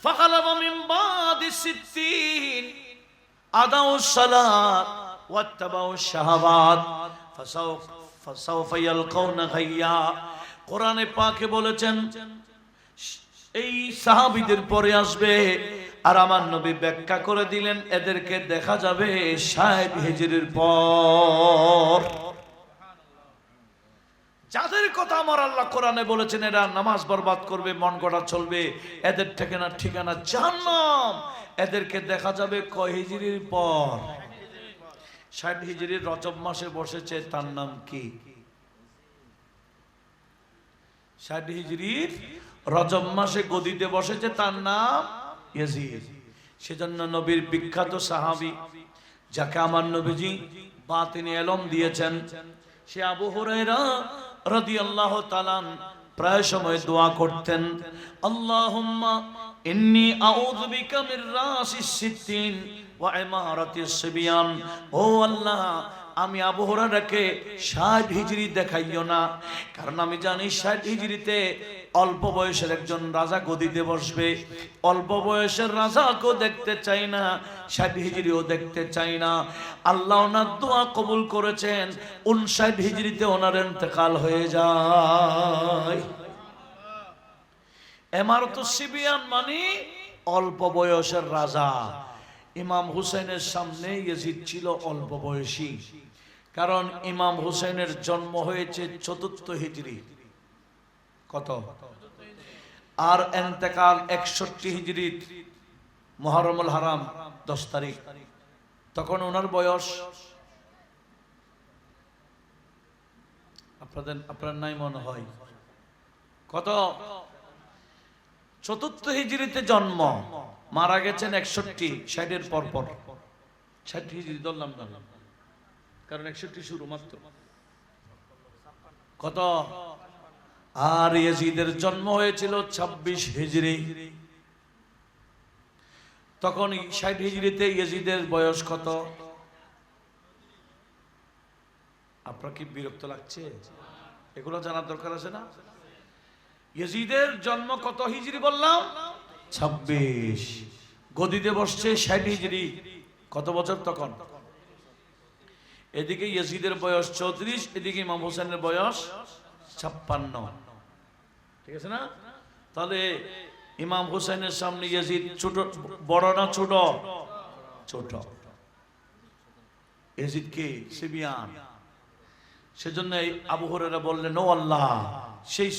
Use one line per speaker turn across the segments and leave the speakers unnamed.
ফাখালাফা মিন বাদি সিত্তিন আদাউস সালাত ওয়াত্তাবাউশ শাহাওয়াত ফাসাউফা ইয়ালকাউনা গাইয়া। কোরআনে পাকে বলেছেন এই সাহাবীদের পরে আসবে, আর আমার নবী ব্যাখ্যা করে দিলেন এদেরকে দেখা যাবে ৬০ হিজরির পর। যাদের কথা আমার আল্লাহ কোরআনে বলেছেন এরা নামাজ বরবাদ করবে, মন গড়া চলবে, এদের ঠিকানা জাহান্নাম, এদেরকে দেখা যাবে কয় হিজরির পর? ৬০ হিজরির রজব মাসে বসেছে, তার নাম কি? ৬০ হিজরির রজব মাসে গদিতে বসেছে, তার নাম ইয়াজিদ। সেজন্য নবীর বিখ্যাত সাহাবী যাকে আমার নবীজি বাতিনি ইলম দিয়েছেন, সে আবু হুরায়রা রাদিয়াল্লাহু তাআলা প্রায় সময় দোয়া করতেন, আল্লাহুম্মা ইন্নী আউযু বিকা মির রাসিস সিত্তিন ওয়া ইমারাতিস সিবিয়ান। ও আল্লাহ, আমি আবু হুরায়রাকে ৬০ হিজরি দেখাইও না, কারণ আমি জানি ৬০ হিজরিতে অল্প বয়সের একজন রাজা গদিতে বসবে। অল্প বয়সের রাজাকেও দেখতে চাই না, ৬০ হিজরিও দেখতে চাই না। আল্লাহ ওনার দোয়া কবুল করেছেন, ৫৯ হিজরিতে ওনার ইন্তেকাল হয়ে যায়। ইমারাতুস সিবিয়ান মানে অল্প বয়সের রাজা। ইমাম হুসাইনের সামনে ইয়াজিদ ছিল অল্প বয়সী, কারণ ইমাম হুসাইনের জন্ম হয়েছে ৪র্থ হিজরি। কত? আর ইন্তেকাল ৬১ হিজরি মুহররমুল হারাম ১০ তারিখ। তখন ওনার বয়স আপনার নাই মনে হয় কত? ৪র্থ হিজরিতে জন্ম, মারা গেছেন ৬১, ৬০-এর পর। ৬০ হিজরি ধরলাম না, কারণ ৬১ শুরু মাত্র। কত? আর ইয়াজিদের জন্ম হয়েছিল ২৬ হিজরি। তখন ৬০ হিজরিতে ইয়াজিদের বয়স কত? আপনার কি বিরক্ত লাগছে? এগুলো জানার দরকার আছে না? ইয়াজিদের জন্ম কত হিজরি বললাম? ২৬। গদিতে বসছে ৬০ হিজরি। কত বছর তখন? এদিকে ইয়াজিদের বয়স ৩৪, এদিকে ইমাম হোসেনের বয়স ৫৬। ঠিক আছে না? তাহলে ইমাম হোসেনের সামনে ইয়াজিদ ছোট, বড় না ছোট? ছোট। ইয়াজিদ কে? সিবিয়ান। সেজন্য আবু হুরায়রা বললেন, ও আল্লাহ, সেই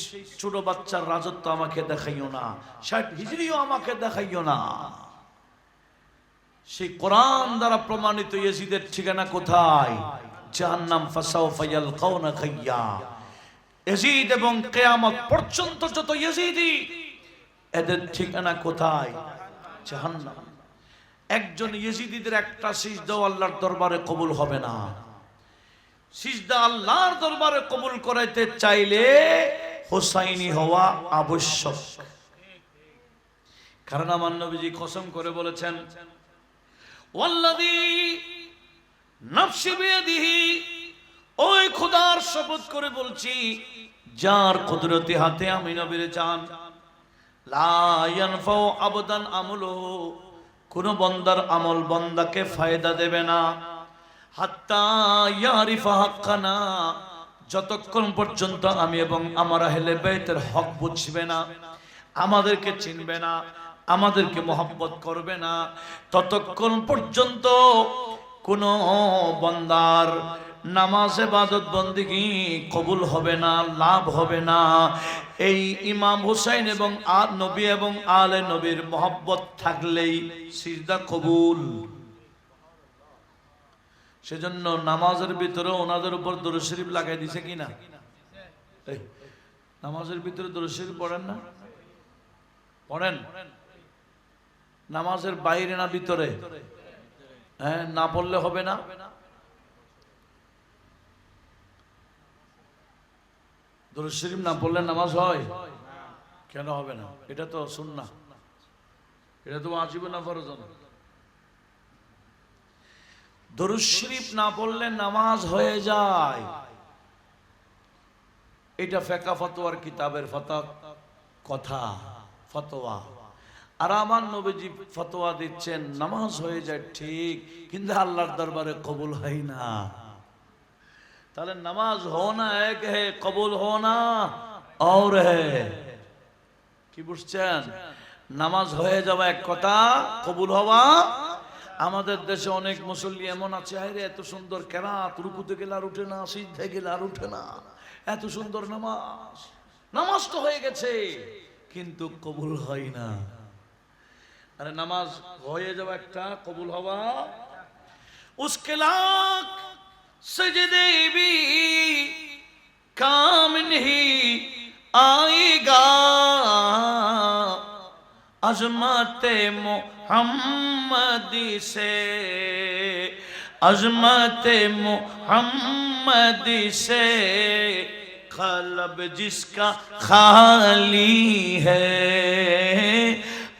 ছোট বাচ্চার রাজত্ব আমাকে দেখাইও না, ৬০ হিজরিও আমাকে দেখাইও না। সেই কোরআন দ্বারা প্রমাণিত ইয়াজিদের ঠিকানা কোথায়? জাহান্নাম। ফাসাউফা ইয়ালকাউনা গাইয়া। ইয়াজিদ এবং কিয়ামত পর্যন্ত যত ইয়াজিদি, এদের ঠিকানা কোথায়? জাহান্নাম। একজন ইয়াজিদিদের একটা সিজদা আল্লাহর দরবারে কবুল হবে না। সিজদা আল্লাহর দরবারে কবুল করাইতে চাইলে হুসাইনি হওয়া আবশ্যক। কারণ আমার নবীজি কসম করে বলেছেন, ওয়াল্লাযী নাফসি বিয়াদিহি, ওই খোদার শপথ করে বলছি যার কুদরতি হাতে আমি নবীর জান, লা ইয়ানফাউ আবদান আমলুহু, কোন বান্দার আমল বান্দাকে ফায়দা দেবে না, হাত্তা ইয়ারিফা হাক্কানা, যতক্ষণ পর্যন্ত আমি এবং আমার আহলে বাইতের হক বুঝবে না, আমাদেরকে চিনবে না, আমাদেরকে মহব্বত করবে না, ততক্ষণ পর্যন্ত কোন বান্দার নামাজ ইবাদত বন্দেগী কবুল হবে না, লাভ হবে না। এই ইমাম হুসাইন এবং নবী এবং আলে নবীর মহব্বত থাকলেই সিজদা কবুল। সেজন্য নামাজের ভিতরে ওনাদের উপর দরুদ শরীফ লাগাই দিছে কিনা? নামাজের ভিতরে দরুদ শরীফ পড়েন না? পড়েন। নামাজের বাইরে না ভিতরে? হ্যাঁ, না পড়লে হবে না। দরুদ শরীফ না পড়লে নামাজ হয়? কেন হবে না? এটা তো সুন্নাহ, এটা তো ওয়াজিব না ফরজ না। দরুদ শরীফ না পড়লে নামাজ হয়ে যায়, এটা ফিকহ ফতোয়ার কিতাবের কথা ফতোয়া। আর আমার নবীজি ফতোয়া দিচ্ছেন নামাজ হয়ে যায় ঠিক, কিন্তু আল্লাহর দরবারে কবুল হয় না। তাহলে নামাজ হোনা এক হে, কবুল হোনা और है। কি বুঝছেন? নামাজ হয়ে যাওয়া এক কথা, কবুল হওয়া। আমাদের দেশে অনেক মুসল্লি এমন আছে, আরে এত সুন্দর কেরাত, রুকুতে গেলে আর উঠে না, সিজদায় গেলে আর উঠে না, এত সুন্দর নামাজ, নামাজ তো হয়ে গেছে কিন্তু কবুল হয় না। আরে নামাজ হয়ে যাওয়া একটা, কবুল হওয়া उसके लाख सजदे भी काम नहीं आएगा, अजमत मोहम्मद से, अजमत मोहम्मद से क़ल्ब जिसका खाली है,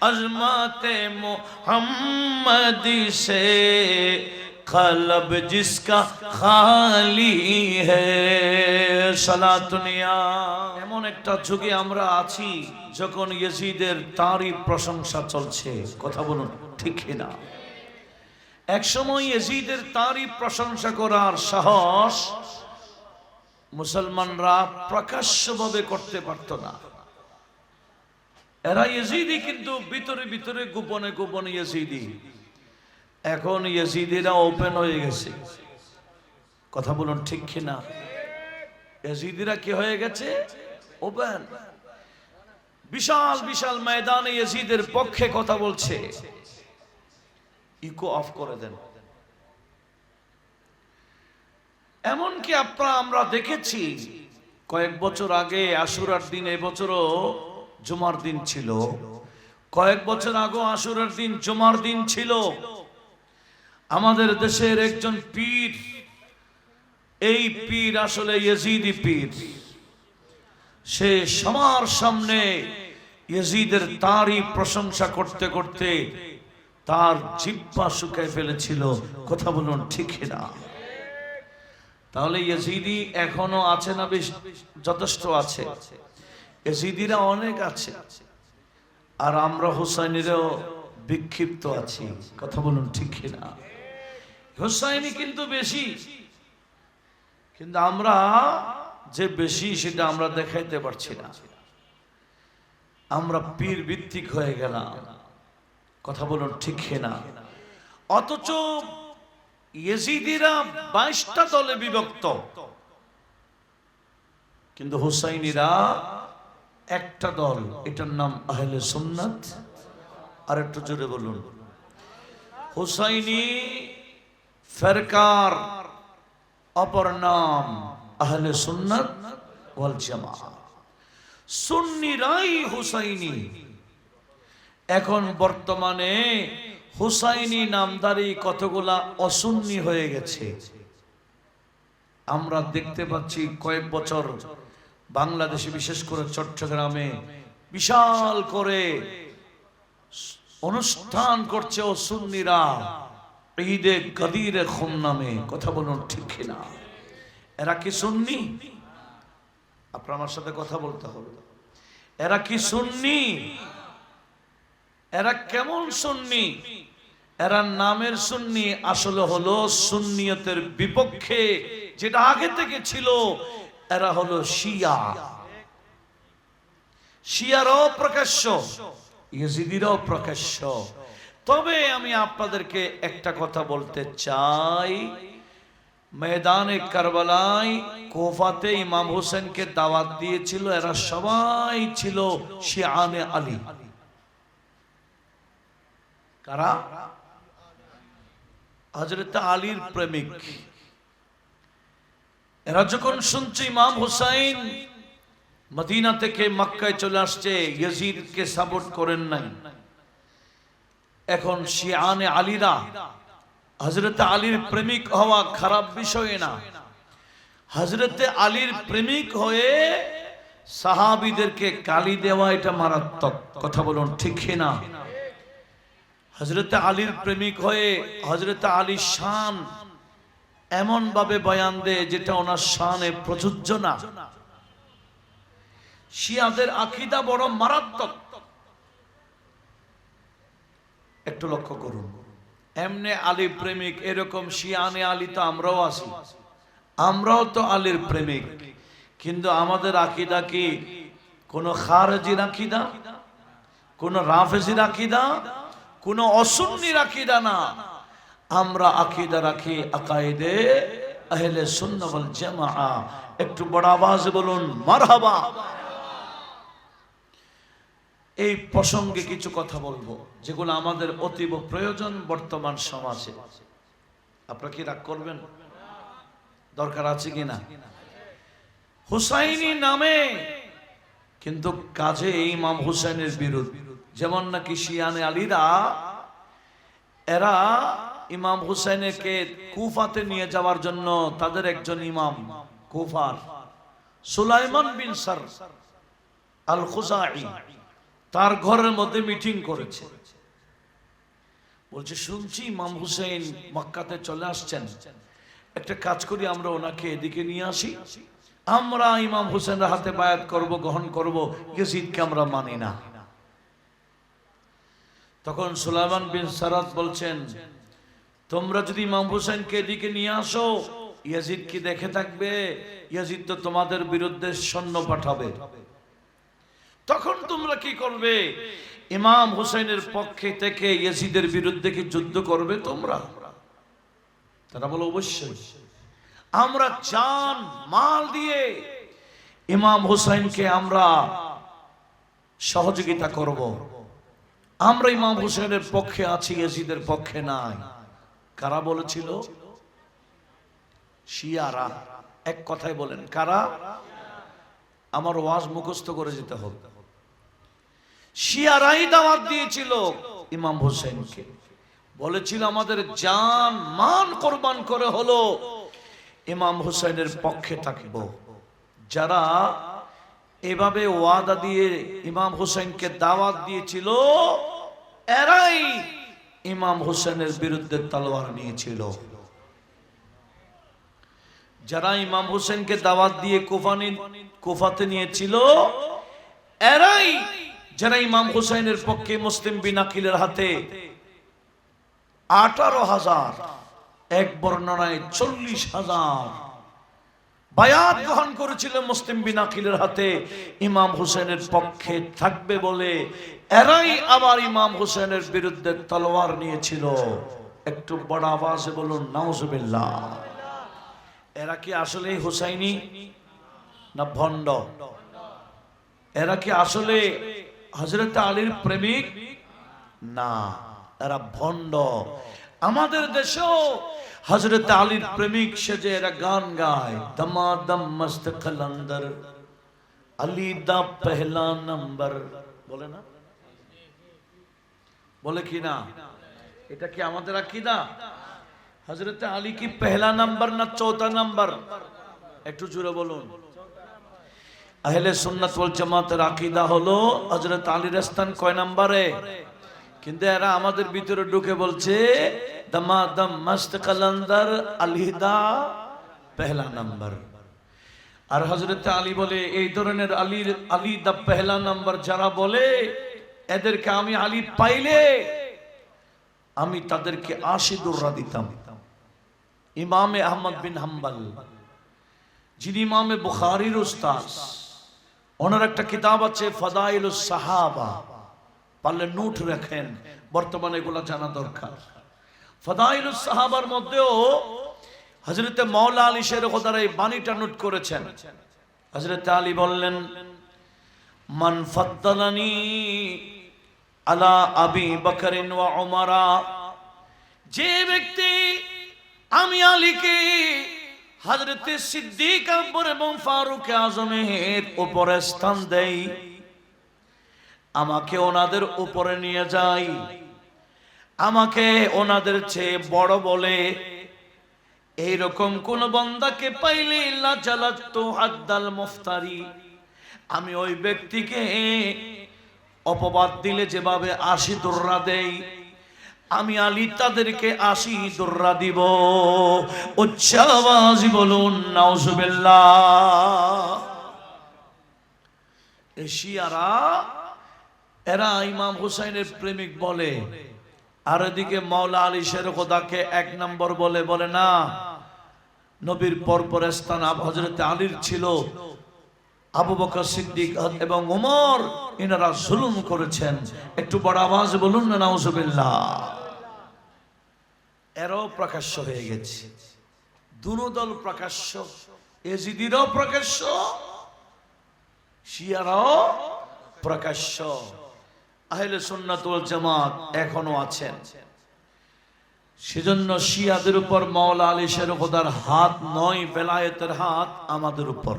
अजमत मोहम्मद से क़ल्ब जिसका खाली है। সালাতুনিয়া। এমন একটা যুগে আমরা আছি যখন ইয়াজিদের তারই প্রশংসা চলছে, কথা বলুন ঠিক না? এক সময় ইয়াজিদের তারই প্রশংসা করার সাহস মুসলমানরা প্রকাশ্যভাবে করতে পারত না। এরা ইয়াজিদি, কিন্তু ভিতরে ভিতরে গোপনে গোপনে ইয়াজিদি। এখন ইয়াজিদিরা ওপেন হয়ে গেছে, কথা বলুন ঠিক কিনা? ইয়াজিদিরা কি হয়ে গেছে? ওপেন। বিশাল বিশাল ময়দানে ইয়াজিদের পক্ষে কথা বলছে। ইকো অফ করে দেন। এমনকি আমরা দেখেছি কয়েক বছর আগে আশুরার দিন, এবছরও জুমার দিন ছিল, কয়েক বছর আগে আশুরার দিন জুমার দিন ছিল। আমাদের দেশের একজন পীর, এই পীর আসলে ইয়াজিদি পীর, সে সবার সামনে ইয়াজিদের তারই প্রশংসা করতে করতে তার জিহ্বা শুকায় ফেলেছিল, কথা বলুন ঠিক না? তাহলে ইয়াজিদি এখনো আছে না? বেশ যথেষ্ট আছে। ইয়াজিদিরা অনেক আছে, আর আমরা হুসাইনিরাও বিক্ষিপ্ত আছি, কথা বলুন ঠিক না? হুসাইনি কিন্তু বেশি, কিন্তু আমরা যে বেশি সেটা আমরা দেখাইতে পারছি না। আমরা পীর ভিত্তিক হয়ে গেলাম, কথা বলুন ঠিক না? অথচ ইয়াজিদিরা 22টা দলে বিভক্ত, কিন্তু হুসাইনিরা একটা দল, এটার নাম আহলে সুন্নাত। আর একটু জোরে বলুন। হুসাইনি ফিরকার অপর নাম আহলে সুন্নাত ওয়াল জামাআত। সুন্নিরাই হুসাইনি। এখন বর্তমানে হুসাইনি নামধারী কতগুলা অসুন্নি হয়ে গেছে। আমরা দেখতে পাচ্ছি কয়েক বছর বাংলাদেশে, বিশেষ করে চট্টগ্রামে বিশাল করে অনুষ্ঠান করছে অসুন্নিরা, ঈদে গদিরে খুম নামে, কথা বলুন ঠিক না? এরা কি সুন্নি? আপনার আমার সাথে কথা বলতে হবে। এরা কি সুন্নি? এরা কেমন সুন্নি? এরা নামের সুন্নি, আসলে হলো সুন্নিয়তের বিপক্ষে, যেটা আগে থেকে ছিল। এরা হলো শিয়া। শিয়ারাও প্রকাশ্য, ইয়াজিদিরাও প্রকাশ্য। তবে আমি আপনাদেরকে একটা কথা বলতে চাই, ময়দানে কারবালায় কোফাতে ইমাম হোসেনকে দাওয়াত দিয়েছিল, এরা সবাই ছিল শিয়ানে আলী। কারা? হযরত আলীর প্রেমিক। এরা যখন শুনছে ইমাম হুসাইন মদিনা থেকে মক্কায় চলে আসছে, ইয়াজিদকে সাপোর্ট করেন নাই, এখন শিয়ানে আলীরা, হযরত আলীর প্রেমিক হওয়া খারাপ বিষয় না, হযরত আলীর প্রেমিক হয়ে সাহাবীদেরকে গালি দেওয়া এটা মারাত্মক, কথা বলুন ঠিক না? হযরত আলীর প্রেমিক হয়ে হযরত আলীর শান এমন ভাবে বয়ান দেয় যেটা ওনার শানে প্রযোজ্য না। শিয়াদের আকীদা বড় মারাত্মক। একটু লক্ষ্য করুন, এমনি আলী প্রেমিক এরকম শিয়ানে আলী তো আমরাও আছি, আমরাও তো আলীর প্রেমিক, কিন্তু আমাদের আকীদা কি কোন খারেজির আকীদা, কোন রাফেজির আকীদা, কোন অসুন্নির আকীদা না। আমরা আকীদা রাখি আকায়েদে আহলে সুন্নাহ ওয়াল জামাআ। একটু বড় আওয়াজে বলুন মারহাবা। এই প্রসঙ্গে কিছু কথা বলবো যেগুলো আমাদের অতীব প্রয়োজন বর্তমান সমাজে। আপনারা কি রাগ করবেন? দরকার আছে কিনা? হুসাইনি নামে কিন্তু কাজে ইমাম হুসাইনের বিরুদ্ধে, যেমন নাকি শিয়ানে আলীরা এরা ইমাম হুসাইনকে কুফাতে নিয়ে যাওয়ার জন্য তাদের একজন ইমাম কুফার সুলাইমান বিন সার আল খুজাই তার ঘরের মধ্যে মিটিং করেছে। বলছে শুনছি ইমাম হুসাইন মক্কাতে চলে আসছেন, একটা কাজ করি আমরা ওনাকে এদিকে নিয়ে আসি, আমরা ইমাম হুসাইনের হাতে বায়াত করব, গ্রহণ করব, ইয়াজিদকে আমরা মানি না। তখন সুলাইমান বিন সারাত বলছেন তোমরা যদি ইমাম হুসাইনকে এদিকে নিয়ে আসো, ইয়াজিদ কি দেখে থাকবে? ইয়াজিদ তো তোমাদের বিরুদ্ধে সৈন্য পাঠাবে। তখন তোমরা কি করবে? ইমাম হুসাইনের পক্ষে থেকে ইয়াজিদের বিরুদ্ধে কি যুদ্ধ করবে তোমরা? তারা বলে অবশ্যই আমরা জান মাল দিয়ে ইমাম হুসাইনকে আমরা সহযোগিতা করব, আমরা ইমাম হুসাইনের পক্ষে আছি, ইয়াজিদের পক্ষে নাই। কারা বলেছিল? শিয়ারা। এক কথায় বলেন কারা? আমার ওয়াজ মুখস্থ করে যেতে হবে। শিয়ারাই দাওয়াত দিয়েছিল ইমাম হুসাইনকে, বলেছিল আমাদের জান মান কোরবান করে হলো ইমাম হুসাইনের পক্ষে থাকব। যারা এভাবে ওয়াদা দিয়ে ইমাম হুসাইনকে দাওয়াত দিয়েছিল, এরাই ইমাম হুসাইনের বিরুদ্ধে তলোয়ার নিয়েছিল। যারা ইমাম হুসাইনকে দাওয়াত দিয়ে কুফাতে নিয়েছিল, এরাই যারা ইমাম হুসাইনের পক্ষে মুসলিম বিন আকিলের হাতে 18,000, এক বর্ণনায় 40,000 বায়াত গ্রহণ করেছিল মুসলিম বিন আকিলের হাতে ইমাম হুসাইনের পক্ষে থাকবে বলে, এরাই আবার ইমাম হুসাইনের বিরুদ্ধে তলোয়ার নিয়েছিল। একটু বড় আওয়াজে বলুন নাউজুবিল্লাহ। এরা কি আসলে হুসাইনি না ভণ্ড? এরা কি আসলে হযরত আলীর প্রেমিক? না, এরা ভণ্ড। আমাদের দেশেও হযরত আলীর প্রেমিক সেজে এরা গান গায়, দমাদম মস্ত কলন্দর আলী দা পহলা নম্বর, বলে না? বলে কি না? এটা কি আমাদের আকীদা? হযরত আলী কি পহলা নাম্বার না চৌথা নাম্বার? একটু জোরে বলুন। আহলে সুন্নাত ওয়াল জামাতের আকীদা হলো হযরত আলীর স্থান কয় নম্বরে? কিন্তু এরা আমাদের ভিতরে ঢুকে বলছে দমাদম মস্ত কলন্দর আলীদা পহলা নাম্বার। আর হযরত আলী বলে এই ধরনের আলী দা পহলা নাম্বার যারা বলে, এদেরকে আমি আলী পাইলে আমি তাদেরকে 80 দুররা দিতাম। ইমামে আহমদ বিন হাম্বল, যিনি ইমামে বুখারীর উস্তাদ, ওনার একটা কিতাব আছে ফাদাইলুস সাহাবা, পারলে নোট রাখেন, বর্তমানে এগুলো জানা দরকার। ফাদাইলুস সাহাবার মধ্যেও হযরত মাওলা আলী শের খোদার এই বাণীটা নোট করেছেন। হযরত আলী বললেন মান ফাদ্দালানি আলা আবি বকর ওয়া উমারা, যে ব্যক্তি আমি আলীকে হযরত সিদ্দিক আকবর এবং ফারুক আজমের উপরে স্থান দেই, আমাকে ওনাদের উপরে নিয়ে যায়, আমাকে ওনাদের চেয়ে বড় বলে, এইরকম কোন বান্দাকে পাইলে লা জালাতু হাদ্দাল মুফতারি, আমি ওই ব্যক্তিকে অপবাদ দিলে যেভাবে 80 দুররা দেই, আমি আলী তাদেরকে 80 দুররা দিব। উচ্চ আওয়াজে বলুন নাউজুবিল্লাহ। এই শিয়ারা এরা ইমাম হুসাইনের প্রেমিক বলে, আর এদিকে মাওলা আলী শের খোদাকে 1 নম্বর বলে না, নবীর পরপর স্থান হযরত আলীর ছিল। আবু বকর সিদ্দিক এবং ওমর এনারা জুলুম করেছেন। একটু বড় আওয়াজ বলুন না নাউজুবিল্লাহ। এরও প্রকাশ্য হয়ে গেছে, দুনো দল প্রকাশ্য, এজিদিরও প্রকাশ্য, শিয়ারাও প্রকাশ্য। আহলে সুন্নাত ওয়াল জামাত এখনো আছেন। সেজন্য শিয়াদের উপর মাওলা আলী শের খোদার হাত নয়, বেলায়েতের হাত আমাদের উপর।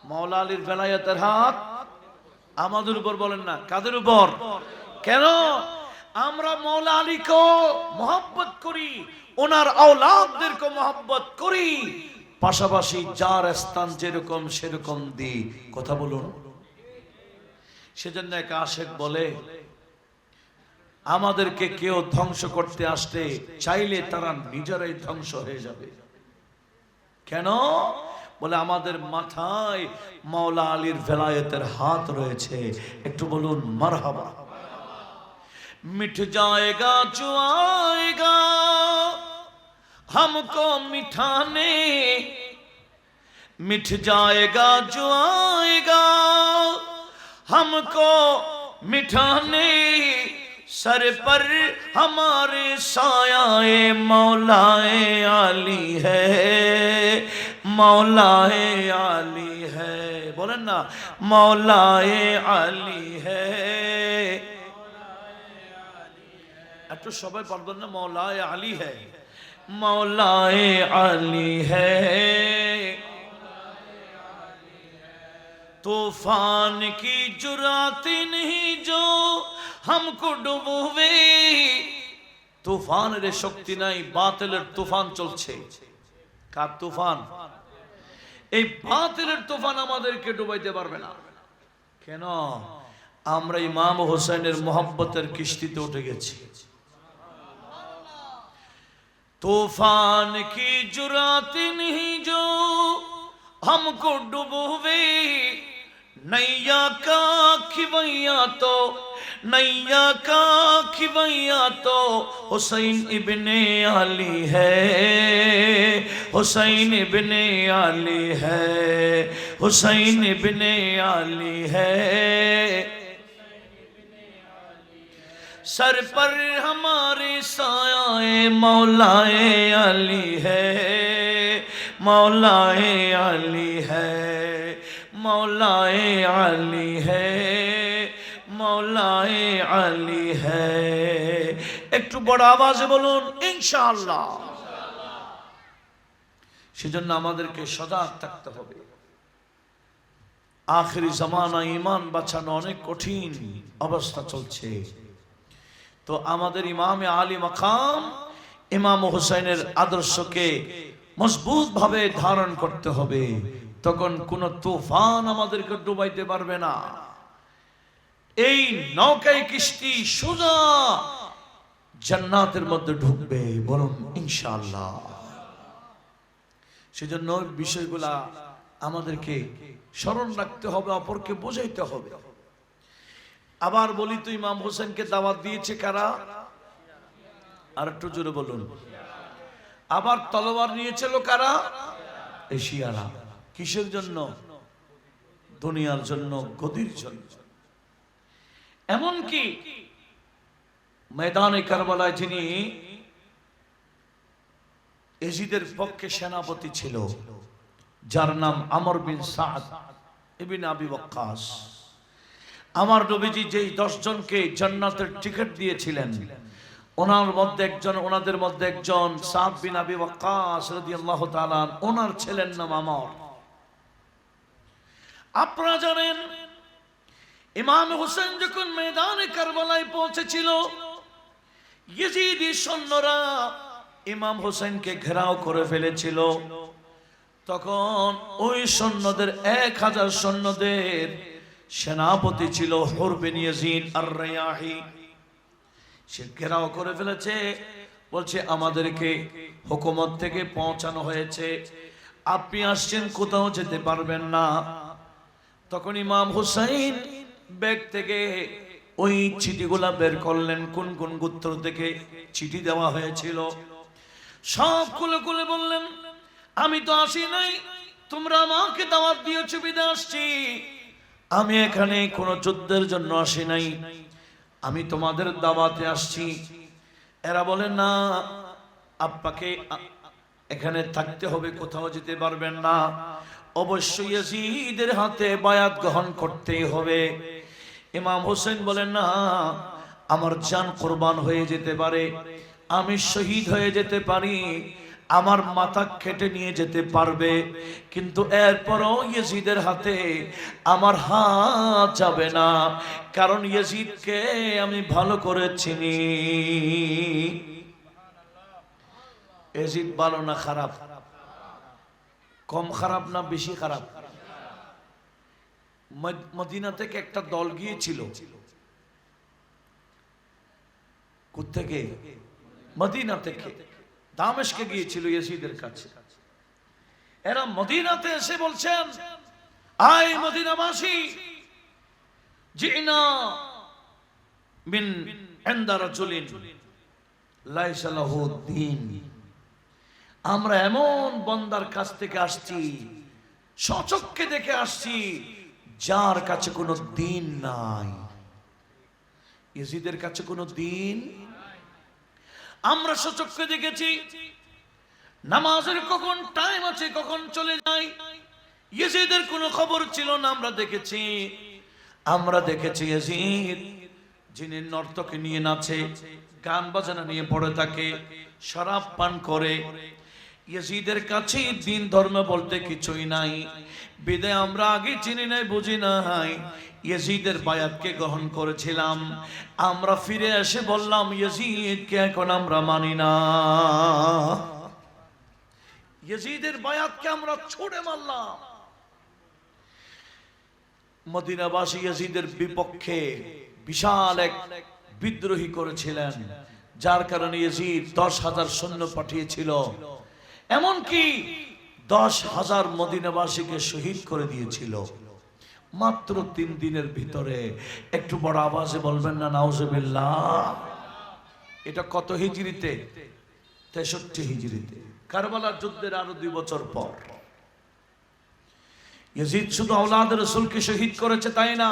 মাওলা আলীর বেলায়েতের হাত আমাদের উপর, বলেন না কাদের উপর? কেন? আমরা মাওলা আলীকে মহব্বত করি, ওনার আওলাদদেরকে মহব্বত করি, পাশাপাশি যার স্থান যেরকম সেরকম দিই। কথা বলুন। সেজন্য এক আশেক বলে, আমাদেরকে কেউ ধ্বংস করতে আসতে চাইলে তারা নিজেরাই ধ্বংস হয়ে যাবে। কেন? বলে আমাদের মাথায় মাওলা আলীর ভেলায়েতের হাত রয়েছে। একটু বলুন মারহাবা। মিট जाएगा जो आएगा हमको मिठाने, मिट जाएगा जो आएगा हमको मिठाने, सर पर हमारे सायाए मौलाए आली है, मौलाए आली है। बोलें ना मौलाए आली है। একটু সবাই পারবেন না? মৌলায়ে আলী है, मौलाए आली है। तूफान की जुरात नहीं जो हमको डुबोवे, তুফানের শক্তি নাই, বাতিলের তুফান চলছে। কার তুফান? এই বাতিলের তুফান আমাদেরকে ডুবাইতে পারবে না। কেন? আমরা ইমাম হোসেনের মোহাব্বতের কিস্তিতে উঠে গেছি। तूफान की जुरात नहीं जो हमको डुबोवे, नैया का खिवैया तो, नैया का खिवैया तो हुसैन इब्ने अली है, हुसैन इब्ने अली है, हुसैन इब्ने अली है। सर पर हमारे सायाए मौलाए अली है, मौलाए अली है, मौलाए अली है, मौलाए अली है। একটু বড় আওয়াজে বলুন ইনশাআল্লাহ। সেজন্য আমাদেরকে সজাগ থাকতে হবে। আখিরি জামানা ঈমান বাঁচানো অনেক কঠিন অবস্থা চলছে। তো আমাদের ইমামে আলী মাকাম ইমাম হুসাইনের আদর্শকে মজবুত ভাবে ধারণ করতে হবে। তখন কোন তুফান আমাদেরকে ডুবাইতে পারবে না। এই নৌকায় কিস্তি সোজা জান্নাতের মধ্যে ঢুকবে, বলুন ইনশাআল্লাহ। সেজন্য বিষয়গুলা আমাদেরকে স্মরণ রাখতে হবে, অপরকে বোঝাইতে হবে। আবার বলি তো, ইমাম হোসেনকে দাওয়াত দিয়েছে কারা? আর একটু জোরে বলুন। আবার তলোয়ার নিয়েছিল কারা? এশিয়ারা। কিসের জন্য? দুনিয়ার জন্য, গদির জন্য। এমনকি ময়দানে কারবালায় যিনি এজিদের পক্ষে সেনাপতি ছিল, যার নাম আমর বিন সাদ ইবনে আবি ওয়াক্কাস, আমার নবীজি যেই 10 জনকে জান্নাতের টিকিট দিয়েছিলেন, ওনাদের মধ্যে একজন সাদ বিন আবি ওয়াক্কাস রাদিয়াল্লাহু তাআলা, ওনার ছেলের নাম আমর। আপনারা জানেন ইমাম হোসেন যখন ময়দানে কারবালায় পৌঁছেছিল, ইয়েজিদি সৈন্যরা ইমাম হোসেনকে ঘেরাও করে ফেলেছিল। তখন ওই সৈন্যদের 1000 সৈন্যদের সেনাপতি ছিল হুর বিন ইয়াজিদ আর-রায়াহি। সে ঘেরাও করে ফেলেছে, বলছে আমাদেরকে হুকুমত থেকে পৌঁছানো হয়েছে, আপনি আসছেন, কোথাও যেতে পারবেন না। তখন ইমাম হুসাইন ব্যাগ থেকে ওই চিঠিগুলা বের করলেন, কোন কোন গোত্র থেকে চিঠি দেওয়া হয়েছিল সব খুলে খুলে বললেন, আমি তো আসি নাই, তোমরা আমাকে দাওয়াত দিয়েছো বিদায় আসছি। আমি এখানে কোনো যুদ্ধের জন্য আসি নাই, আমি তোমাদের দাওয়াতে আসছি। এরা বলে, না, আপনাকে এখানে থাকতে হবে, কোথাও যেতে পারবেন না, অবশ্যই ইয়াজিদের হাতে বায়াত গ্রহণ করতেই হবে। ইমাম হোসেন বলেন, না, আমার জান কুরবান হয়ে যেতে পারে, আমি শহীদ হয়ে যেতে পারি, আমার মাথা কেটে নিয়ে যেতে পারবে, কিন্তু এরপরও ইয়াজিদের হাতে আমার হাত যাবে না, কারণ ইয়াজিদকে আমি ভালো করে চিনি। ইয়াজিদ ভালো না খারাপ? কম খারাপ না বেশি খারাপ? মদিনা থেকে একটা দল গিয়েছিল, কোত্থেকে? মদিনা থেকে দামেস্কে গিয়েছিল ইয়াজিদের কাছে। এরা মদিনাতে এসে বলছেন, আয় মদিনাবাসী, জিনা মিন ইনদা রাজুলিন লাইসা লাহু দ্বীন, আমরা এমন বান্দার কাছ থেকে আসছি, সচক্ষে দেখে আসছি, যার কাছে কোনো দিন নাই। ইয়াজিদের কাছে কোনো দিন, আমরা সচক্ষে দেখেছি নামাজের কখন টাইম আছে, কখন চলে যায়, ইয়াজিদের কোনো খবর ছিল না। আমরা দেখেছি ইয়াজিদ যিনি নর্তকে নিয়ে নাচে, গান বাজনা নিয়ে পড়ে থাকে, শরাব পান করে। ইয়াজিদের কাছে দিন ধর্ম বলতে কিছুই নাই, বিদায় আমরা আগে চিনি নাই, বুঝি নাই, ইয়াজিদের বায়াতকে গ্রহণ করেছিলাম। আমরা ফিরে এসে বললাম, ইয়াজিদকে এখন আমরা মানি না, ইয়াজিদের বায়াতকে আমরা ছুড়ে মারলাম। মদিনাবাসী ইয়াজিদের বিপক্ষে বিশাল এক বিদ্রোহী করেছিলেন, যার কারণে ইয়াজিদ 10,000 সৈন্য পাঠিয়েছিল, এমনকি 10,000 মদিনাবাসীকে শহীদ করে দিয়েছিল মাত্র 3 দিনের ভিতরে। একটু বড় আওয়াজে বলবেন না নাউজুবিল্লাহ? এটা কত হিজরিতে? 63 হিজরিতে, কারবালার যুদ্ধের আরো 2 বছর পর। ইয়াজিদ শুধু আওলাদ রাসূলকে শহীদ করেছে তাই না,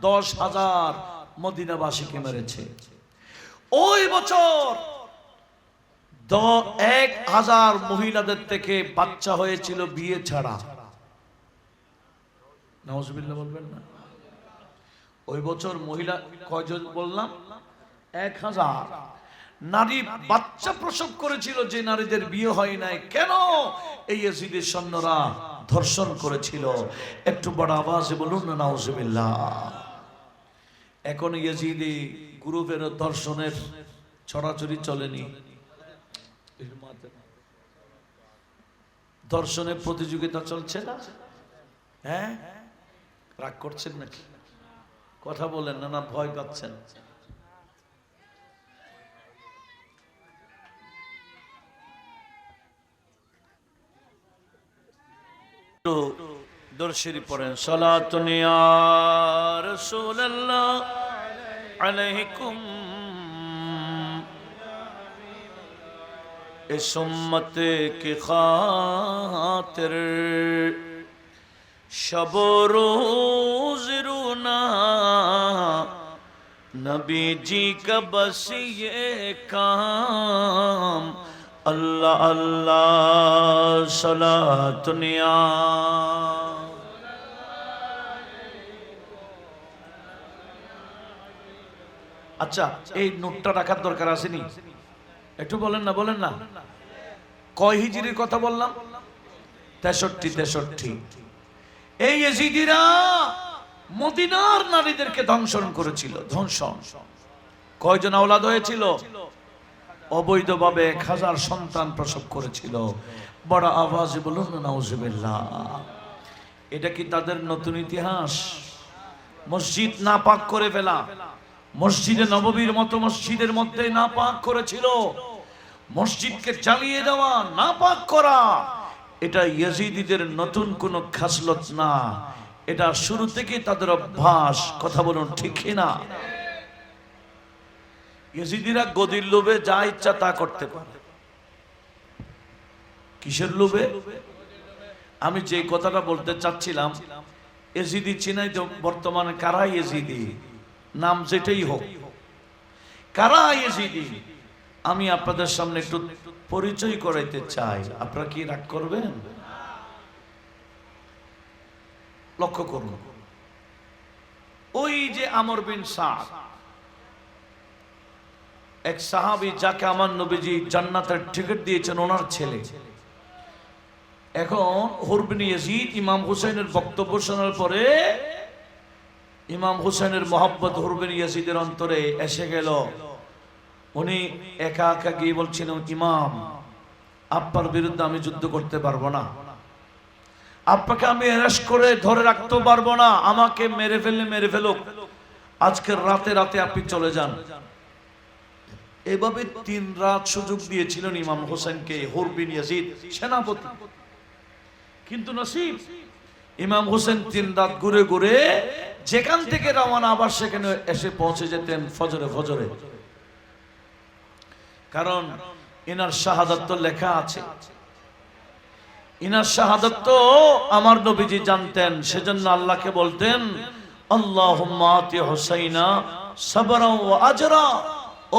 10,000 মদিনাবাসীকে মেরেছে। ওই বছর 1,000 মহিলাদের থেকে বাচ্চা হয়েছিল বিয়ে ছাড়া। নাউজুবিল্লাহ বলবেন না? ওই বছর মহিলা কয়জন বললাম? 1,000 নারী বাচ্চা প্রসব করেছিল, যে নারীদের বিয়ে হয় নাই। কেন? এই ইয়াজিদের সৈন্যরা ধর্ষণ করেছিল। একটু বড় আওয়াজে বলুন না নাউজুবিল্লাহ। এখন ইয়াজিদি গ্রুপের ধর্ষণের ছড়াছড়ি চলেনি, ধর্ষণের প্রতিযোগিতা চলছে না? হ্যাঁ, রাগ করছেন নাকি? কথা বলেন না, না ভয় পাচ্ছেন? দর্শরি পড়েন, সালাতুন ইয়া রাসূলুল্লাহ আলাইকুম इस उम्मत के खातिर शब रोज रोना नबी जी का बस ये काम अल्लाह अल्लाह सलातुन या। अच्छा, এই নোটটা রাখার দরকার আসেনি? একটু বলেন না, বলেন না। কয় হিজরির কথা বললাম? 63। এই ইয়াজিদিরা মদিনার নারীদেরকে ধ্বংসন করেছিল। ধ্বংসন। কয়জন আওলাদ হয়েছিল? অবৈধভাবে 1,000 সন্তান প্রসব করেছিল। বড় আওয়াজে বলুন না নাউজুবিল্লাহ। এটা কি তাদের নতুন ইতিহাস? মসজিদ নাপাক করে ফেলা, মসজিদে নববীর মতো মসজিদের মধ্যে নাপাক করেছিল, মসজিদকে জ্বালিয়ে দেওয়া, নাপাক করা, এটা ইয়াজিদিদের নতুন কোনো খাসলত না, এটা শুরু থেকে তাদের অভ্যাস। কথা বলুন ঠিক না? ইয়েজিদিরা গদির লোভে যা ইচ্ছা তা করতে পারে। কিসের লোভে? আমি যে কথাটা বলতে চাচ্ছিলাম, ইয়েজিদি চিনাই তো বর্তমানে কারা ইয়েজিদি, নাম যেটাই হোক, কারা ইয়েজিদি আমি আপনাদের সামনে একটু পরিচয় করাইতে চাই। আপনারা কি রাগ করবেন? লক্ষ্য করুন, ওই যে আমর বিন সাদ, এক সাহাবী যাকে আমার নবীজি জান্নাতের টিকিট দিয়েছেন, ওনার ছেলে। এখন হুর বিন ইয়াজিদ ইমাম হুসাইনের বক্তব্য শোনার পরে ইমাম হুসাইনের মহব্বত হুর বিন ইয়াজিদের অন্তরে এসে গেল। উনি একা একা গিয়ে বলছিলেন, ইমাম, আপনার বিরুদ্ধে আমি যুদ্ধ করতে পারবো না, আপনাকে আমি অ্যারেস্ট করে ধরে রাখতে পারবো না, আমাকে মেরে ফেললে মেরে ফেলুক, আজকের রাতে রাতে আপনি চলে যান। এভাবে 3 রাত সুযোগ দিয়েছিলেন ইমাম হোসেনকে হুর বিন ইয়াজিদ সেনাপতি। কিন্তু নসিব, ইমাম হোসেন 3 রাত ঘুরে ঘুরে যেখান থেকে রওনা আবার সেখানে এসে পৌঁছে যেতেন ফজরে ফজরে। কারণ ইনার শাহাদাত তো লেখা আছে, ইনার শাহাদাত তো আমার নবীজি জানতেন। সেজন্য আল্লাহকে বলতেন, আল্লাহুম্মা আতি হুসাইনা সাবরা ওয়া আজরা,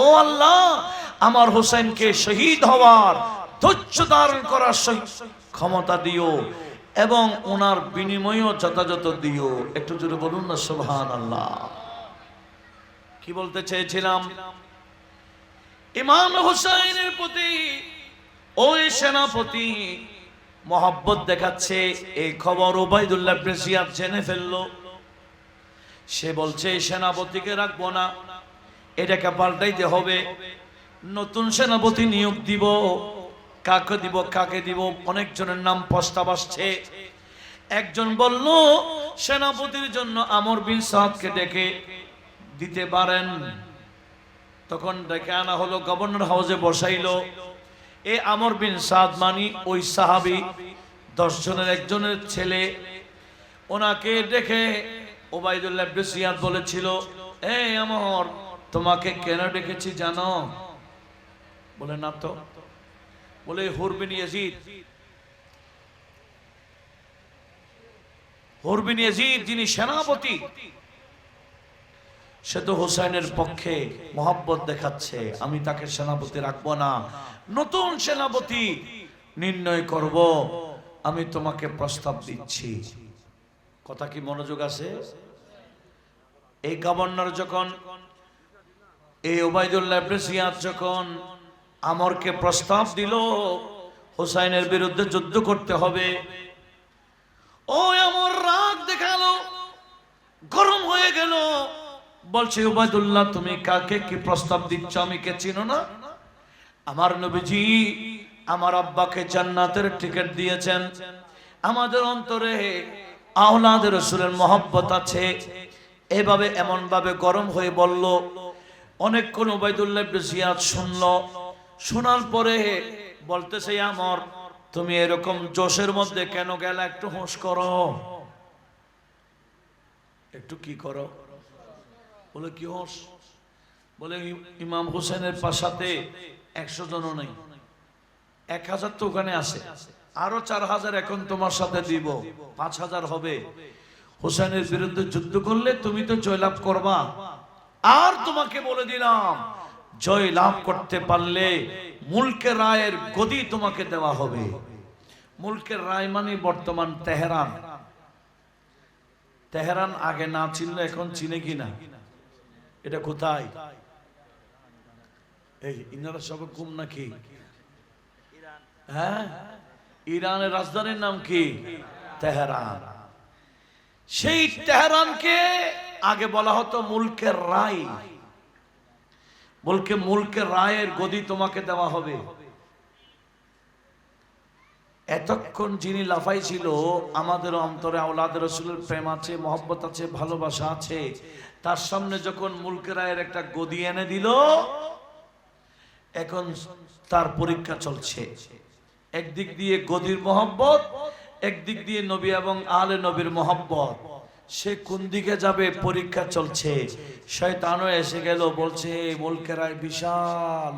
ও আল্লাহ, আমার হোসেনকে শহীদ হওয়ার, ধৈর্য ধারণ করার ক্ষমতা দিও এবং ওনার বিনিময়ও যথাযথ দিও। একটু জোরে বলুন না সুবহানাল্লাহ। কি বলতে চেয়েছিলাম, ইমাম হুসাইনের প্রতি ওই সেনাপতি মহব্বত দেখাচ্ছে। এই খবর উবাইদুল্লাহ ইবনে জিয়াদ জেনে ফেললো। সে বলছে, সেনাপতিকে রাখবো না, এটাকে পাল্টাইতে হবে, নতুন সেনাপতি নিয়োগ দিব। কাকে দিব, কাকে দিব? অনেকজনের নাম প্রস্তাব আসছে। একজন বলল, সেনাপতির জন্য আমর বিন সাদকে ডেকে দিতে পারেন। তখন ডেকে আনা হলো, গভর্নর হাউসে বসাইলো। এই আমর বিন সাদ মানি ওই সাহাবী, 10 জনের একজনের ছেলে। ওনাকে দেখে উবাইদুল্লাহ ইবনে জিয়াদ বলেছিল, এই আমর, তোমাকে কেন ডেকেছি জানো? বলে, না তো। বলে, হুর বিন ইয়াজিদ, হুর বিন ইয়াজিদ যিনি সেনাপতি, সে তো হোসেনের পক্ষে মহব্বত দেখাচ্ছে, আমি তাকে সেনাপতি রাখবো না, নতুন সেনাপতি নির্ণয় করব, আমি তোমাকে প্রস্তাব দিচ্ছি। কথা কি মনোযোগ আছে? এই গভর্নর যখন, এই উবাইদুল্লাহ ইবনে জিয়াদ যখন আমরকে প্রস্তাব দিল হোসাইনের বিরুদ্ধে যুদ্ধ করতে হবে, ও আমর রাগ দেখালো, গরম হয়ে গেল। বলছে, উবাইদুল্লাহ, তুমি কাকে কি প্রস্তাব দিচ্ছ? আমি কে চিনো না? আমার নবীজি আমার আব্বাকে জান্নাতের টিকিট দিয়েছেন, আমাদের অন্তরে আওলাদের রাসূলের মহব্বত আছে। এভাবে এমন ভাবে গরম হয়ে বলল। অনেকক্ষণ উবাইদুল্লাহ ইবনে জিয়াদ শুনলো। শোনার পরে বলতেছে, আমর, তুমি এরকম জোশের মধ্যে কেন গেলে? একটু হুঁশ করো, একটু কি করো? বলে, কি হুঁশ? বলে, ইমাম হোসেনের সাথে 100 জনও নেই, 1000 তো ওখানে আছে, আরো 4000 এখন তোমার সাথে দিব, 5000 হবে। হোসেনের বিরুদ্ধে যুদ্ধ করলে তুমি তো জয়লাভ করবা। আর তোমাকে বলে দিলাম, জয় লাভ করতে পারলে মুলকের রায়ের গদি তোমাকে দেওয়া হবে। মুলকের রায় মানে বর্তমান তেহরান। তেহরান আগে না চিনলে এখন চিনে কিনা? এটা কোথায়? এই ইনারা সব ঘুম নাকি? হ্যাঁ, ইরানের রাজধানীর নাম কি? তেহরান। সেই তেহরানকে আগে বলা হতো মুলকের রায়। বলকে মুলকের রায়ের গদি তোমাকে দেওয়া হবে। এতক্ষণ যিনি লাফাই ছিল, আমাদের অন্তরে আওলাদের রাসূলের প্রেম আছে, মহব্বত আছে, ভালোবাসা আছে, তার সামনে যখন মুলকের রায়ের একটা গদি এনে দিল, এখন তার পরীক্ষা চলছে। একদিক দিয়ে গদির মহব্বত, একদিক দিয়ে নবী এবং আলে নবীর মহব্বত। সে কোন দিকে যাবে, পরীক্ষা চলছে। শয়তানও এসে গেল, বলছে মুলকের রায় বিশাল,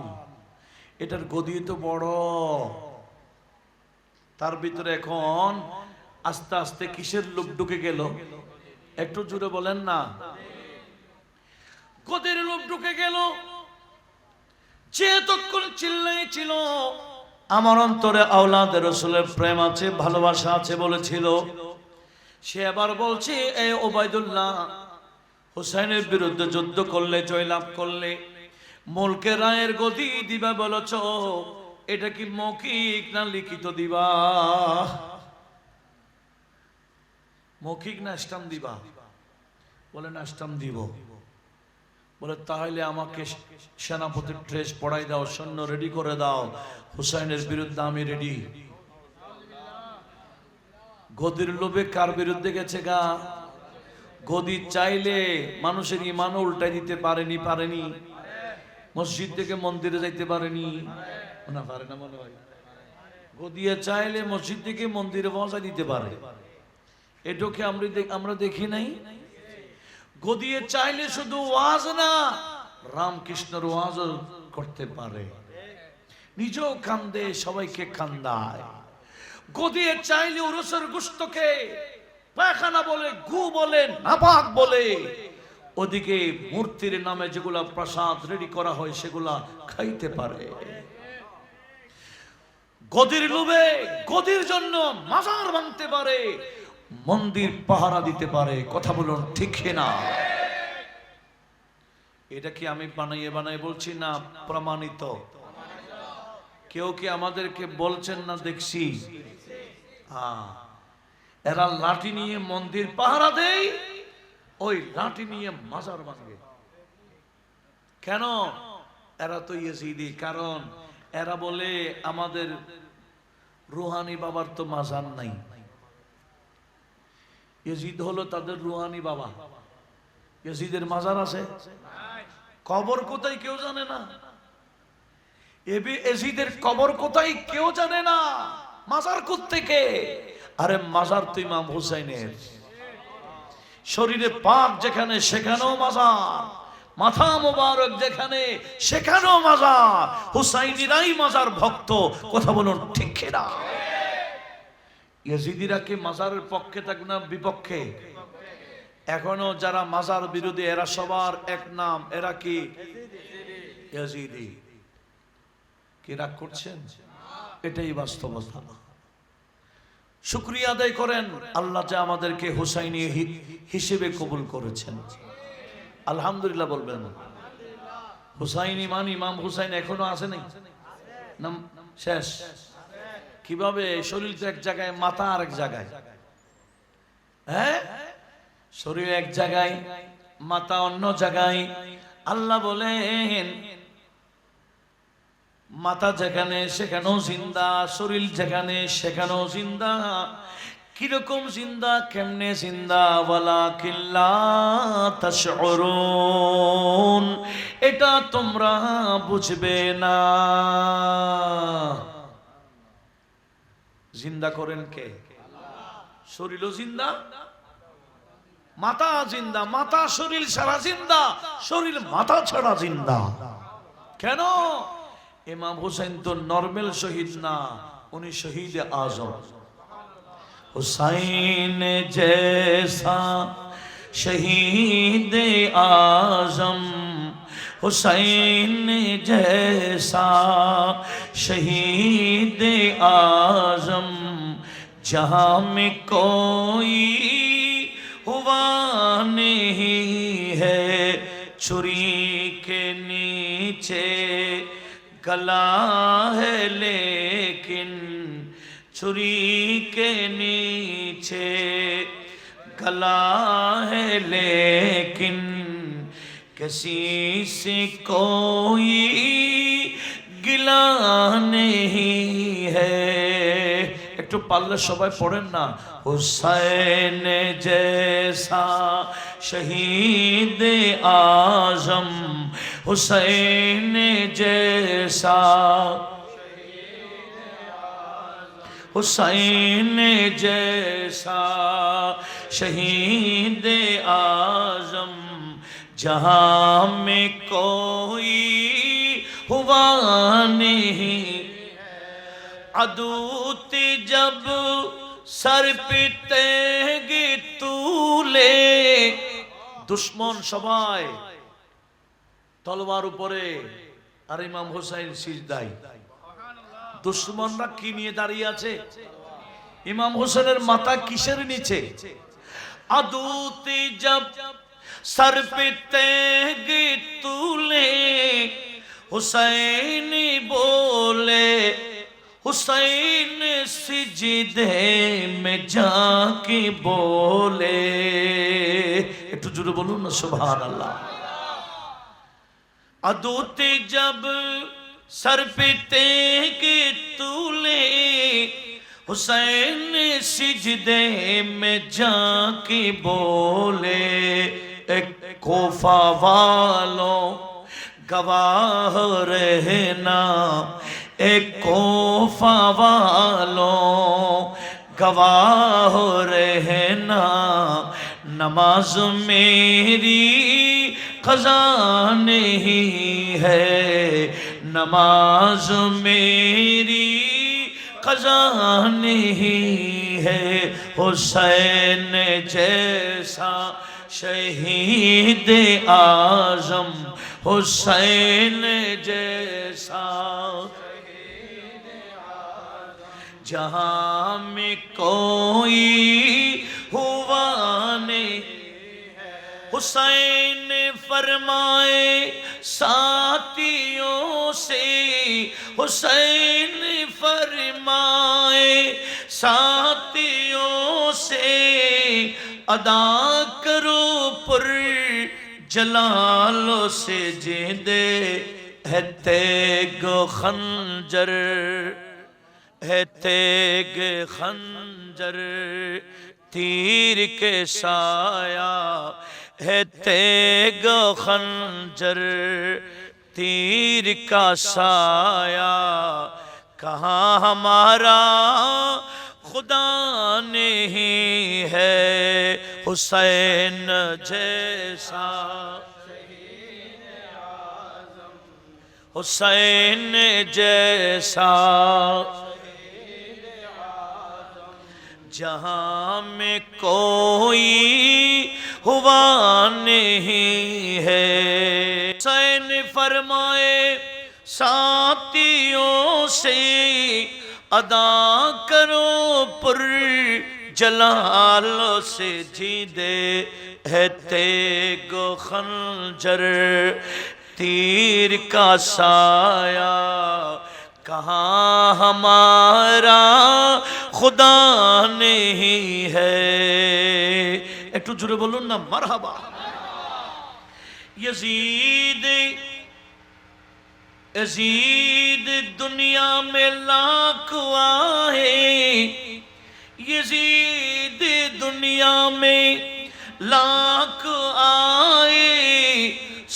এটার গদি তো বড়। তার ভিতরে এখন আস্তে আস্তে কিসের লোক ঢুকে গেল, একটু জোরে বলেন না। গদির লোক ঢুকে গেল। যে তখন চিল্লাই ছিল আমার অন্তরে আওলাদে রাসূলের প্রেম আছে, ভালোবাসা আছে বলেছিল, সে আবার বলছে এ ওবাইদুল্লাহ, হুসাইনের বিরুদ্ধে যুদ্ধ করলে, জয়লাভ করলে মুলকের রায়ের গদি দিবা বলেছ, এটা কি মৌখিক না লিখিত দিবা? মৌখিক না স্টাম্প দিবা? বলে না, স্টাম্প দিব। বলে তাহলে আমাকে সেনাপতির ড্রেস পড়াই দাও, সৈন্য রেডি করে দাও, হুসাইনের বিরুদ্ধে আমি রেডি। গদির লোভে কার বিরুদ্ধে গেছে গা? গদি চাইলে মানুষের ইমান উল্টাই দিতে পারেনি। মসজিদ থেকে মন্দিরে যাইতে পারেনি না, পারে না মনে হয়। গদিয়ে চাইলে মসজিদ থেকে মন্দিরে পৌঁছা দিতে পারে, এটাকে আমরা দেখি নাই। গদিয়ে চাইলে শুধু ওয়াজ না, রামকৃষ্ণের ওয়াজ করতে পারে, নিজেও কান্দে, সবাইকে কান্দায়। গদিয়ে চাইলে উরুসের গোশতকে পায়খানা বলে, গু বলে, নাপাক বলে, ওদিকে মূর্তির নামে যেগুলা প্রসাদ রেডি করা হয় সেগুলা খাইতে পারে। গদির লোভে, গদির জন্য মাজার ভাঙতে পারে, মন্দির পাহারা দিতে পারে। কথা বলুন ঠিক না? এটা কি আমি বানাইয়ে বলছি না, প্রমাণিত? কেউ কি আমাদেরকে বলছেন না দেখছি? এরা লাঠি নিয়ে মন্দির পাহারা দেয়, ওই লাঠি নিয়ে মাজার ভাঙে। কেন? এরা তো ইয়েজিদি। কারণ এরা বলে আমাদের রুহানি বাবার তো মাজার নাই। ইয়েজিদ হলো তাদের রুহানি বাবা। ইয়েজিদের মাজার আছে? কবর কোথায় কেউ জানে না। ইয়েজিদের কবর কোথায় কেউ জানে না। মাজার কোত্থেকে? আরে মাজার তো ইমাম হুসাইনের। শরীরে পাক যেখানে সেখানেও মাজার, মাথা মোবারক যেখানে সেখানেও মাজার। হুসাইনিরাই মাজার ভক্ত। কথা বলুন ঠিক না? ইয়েজিদিরা কি মাজারের পক্ষে থাকবে না বিপক্ষে? এখনো যারা মাজার বিরোধী, এরা সবার এক নাম, এরা কি ইয়েজিদি। কি রাগ করছেন? এটাই বাস্তবতা। শুকরিয়া আদায় করেন আল্লাহ যে আমাদেরকে হুসাইনি হিসেবে কবুল করেছেন। আলহামদুলিল্লাহ বলবেন। হুসাইনি মানে ইমাম হুসাইন এখনো আছে নাই? নাম শেষ? কিভাবে? শরীর তো এক জায়গায়, মাথা আর এক জায়গায়। হ্যাঁ, শরীর এক জায়গায়, মাথা অন্য জায়গায়। আল্লাহ বলেন মাথা যেখানে সেখানেও জিন্দা, শরীর যেখানে সেখানেও জিন্দা। কিরকম জিন্দা, কেমনে জিন্দা? ওয়ালাকিন লা তাশউরুন, এটা তোমরা বুঝবে না। জিন্দা করেন কে? শরীরও জিন্দা, মাথা জিন্দা। মাথা শরীর ছাড়া জিন্দা, শরীর মাথা ছাড়া জিন্দা। কেন? ইমাম হুসাইন তো নরমাল শহীদ না, উনি শহীদ আজম। হুসাইন জैसा শহীদ आजम, हुसैन जैसा शहीद आजम, जहां में कोई हुआ नहीं है। छुरी के नीचे गला है लेकिन, छुरी के नीचे गला है लेकिन, किसी से कोई गिला नहीं है। একটু পারলে সবাই পড়েন না, হুসাইন জैसा शहीद आजम, हुसैन जैसा हुसैन जैसा शहीद आजम जहां में कोई हुआ नहीं। अदूत जब सर पे तेग तुले, दुश्मन সবাই তলোয়ার উপরে আর ইমাম হুসাইন সিজদায়। দুশ্মনরা কি নিয়ে দাঁড়িয়ে আছে? ইমাম হুসেনের মাথা কিসের নিচে? अदूत जब सर पे तेग तुले, हुसैन बोले हुसैन सिजदे में जाके बोले। একটু জোরে বলুন না সুবহানাল্লাহ। अदूत जब सर पे तेग तुले, हुसैन सिजदे में जाके बोले। एक कोफा वालों गवाह रहना, एक कोफा वालों गवाह रहना, नमाज मेरी क़ज़ा नहीं है, नमाज मेरी क़ज़ा नहीं है। हुसैन जैसा शहीद आज़म, हुसैन जैसा जहां में कोई हुआ नहीं। हुसैन फरमाए साथियों से, हुसैन फरमाए साथियों से, अदा करो पुर जलालो से जिंदे है तेग खंजर, है तेग खंजर तीर के साया, है तेग खंजर तीर का साया। कहाँ हमारा खुदा नहीं है, हुसैन जैसा हुसैन जैसा जहां में कोई हुआ नहीं है। हुसैन फरमाए साथियों से, अदा करो पुर जलालो से जिंदे है तेग खंजर तीर का साया। कहाँ हमारा खुदा नहीं है। একটু জোরে বলুন না মারহাবা। यजीद यजीद दुनिया में लाख आए, यजीद दुनिया में लाख आए,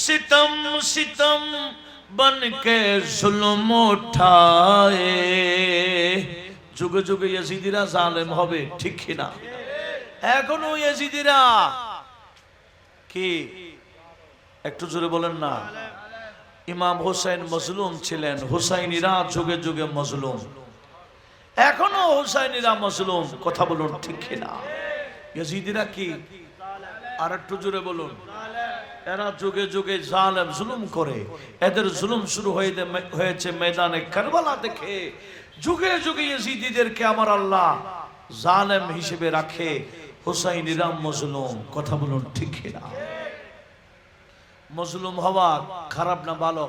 सितम सितम बन के जुल्म उठाए। যুগে যুগে ইয়াজিদিরা জালেম হবে, ঠিক কি না? এখনো ইয়াজিদিরা কি, একটু জোরে বলেন না। ইমাম হুসাইন মজলুম ছিলেন, হুসাইনিরা যুগে যুগে মজলুম, এখনো হুসাইনিরা মজলুম। কথা বলুন ঠিক কি না? ইয়াজিদিরা কি, আর একটু জোরে বলুন। এরা যুগে যুগে জালেম জুলুম করে। এদের জুলুম শুরু হয়েছে ময়দানে কারবালা থেকে। যুগে যুগে ইয়াজিদিদেরকে আমার আল্লাহ জালেম হিসেবে রাখে, হুসাইনিরা মজলুম। কথা বলুন ঠিক কি না? মজলুম হওয়া খারাপ না ভালো?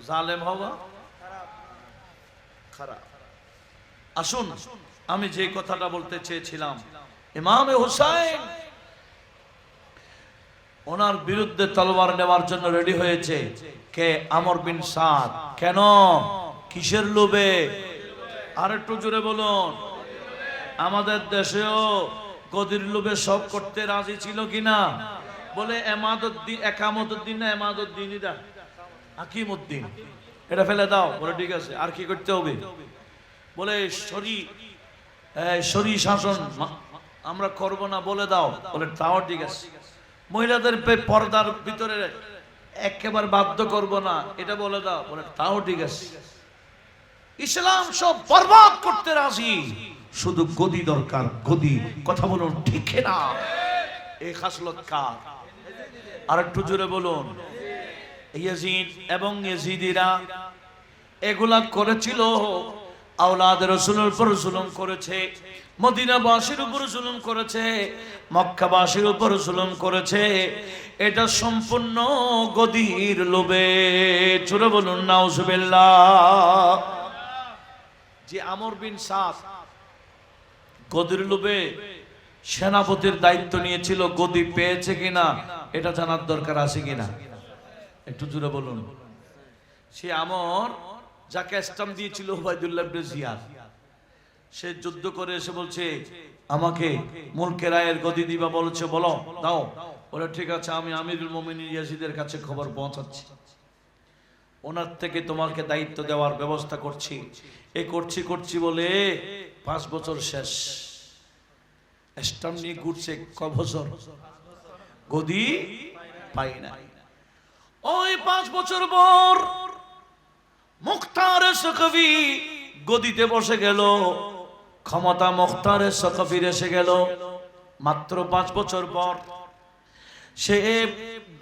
জালেম হওয়া খারাপ। আসুন আমি যে কথাটা বলতে চেয়েছিলাম, ইমামে হুসাইন ওনার বিরুদ্ধে তলোয়ার নেওয়ার জন্য রেডি হয়েছে কে? আমর বিন সাদ। কেন? কিসের লোভে? আর একটু জোরে বলুন। আমাদের দেশেও গদির লোভে সব করতে রাজি ছিল কিনা? বলে এমাদুদ্দিন, একামতুদ্দিন না এমাদুদ্দিনইরা, হাকিমউদ্দিন, এটা ফেলে দাও। বলে ঠিক আছে, আর কি করতে হবে? বলে শরী শাসন আমরা করব না বলে দাও, বলে তাও ঠিক আছে। মহিলাদের পর্দার ভিতরে একেবারে বাধ্য করব না এটা বলে দাও, বলে তাও ঠিক আছে। ইসলাম সব বরবাদ করতে রাজি, শুধু গদি দরকার, গদি। কথা বলুন ঠিক না? এই খাসলত কার? আর একটু জোরে বলুন। ইয়াজিদ এবং ইয়াজিদিরা এগুলা করেছিল, আওলাদ রাসূলের উপর জুলুম করেছে, মদিনাবাসীর উপর জুলুম করেছে, মক্কাবাসীর উপর জুলুম করেছে। এটা সম্পূর্ণ গদির লোভে। জোরে বলুন নাউজুবিল্লাহ। যে আমর বিন সাদ গদির লোভে সেনাপতির দায়িত্ব নিয়েছিল, গদি পেয়েছে কিনা এটা জানার দরকার আছে কিনা? একটু জোরে বলুন। সে আমর যাকে স্টাম্প দিয়েছিল ওবায়দুল্লাহ ইবনে জিয়াদ, সে যুদ্ধ করে এসে বলছে আমাকে মুলকে রায়ের গদি দিবা বলেছে, বলো দাও। বলে ঠিক আছে, আমি আমিরুল মুমিনিন ইয়াজিদের কাছে খবর পৌঁছাচ্ছি, ওনার থেকে তোমাকে দায়িত্ব দেওয়ার ব্যবস্থা করছি। এ করছি বলে 5 বছর শেষ। স্টাম্প নিয়ে ঘুরছে ক বছর, গদি পাই না। ওই 5 বছর পর মুখতার সকফি গদিতে বসে গেল, ক্ষমতা মুখতার সকফির এসে গেল। মাত্র 5 বছর পর সে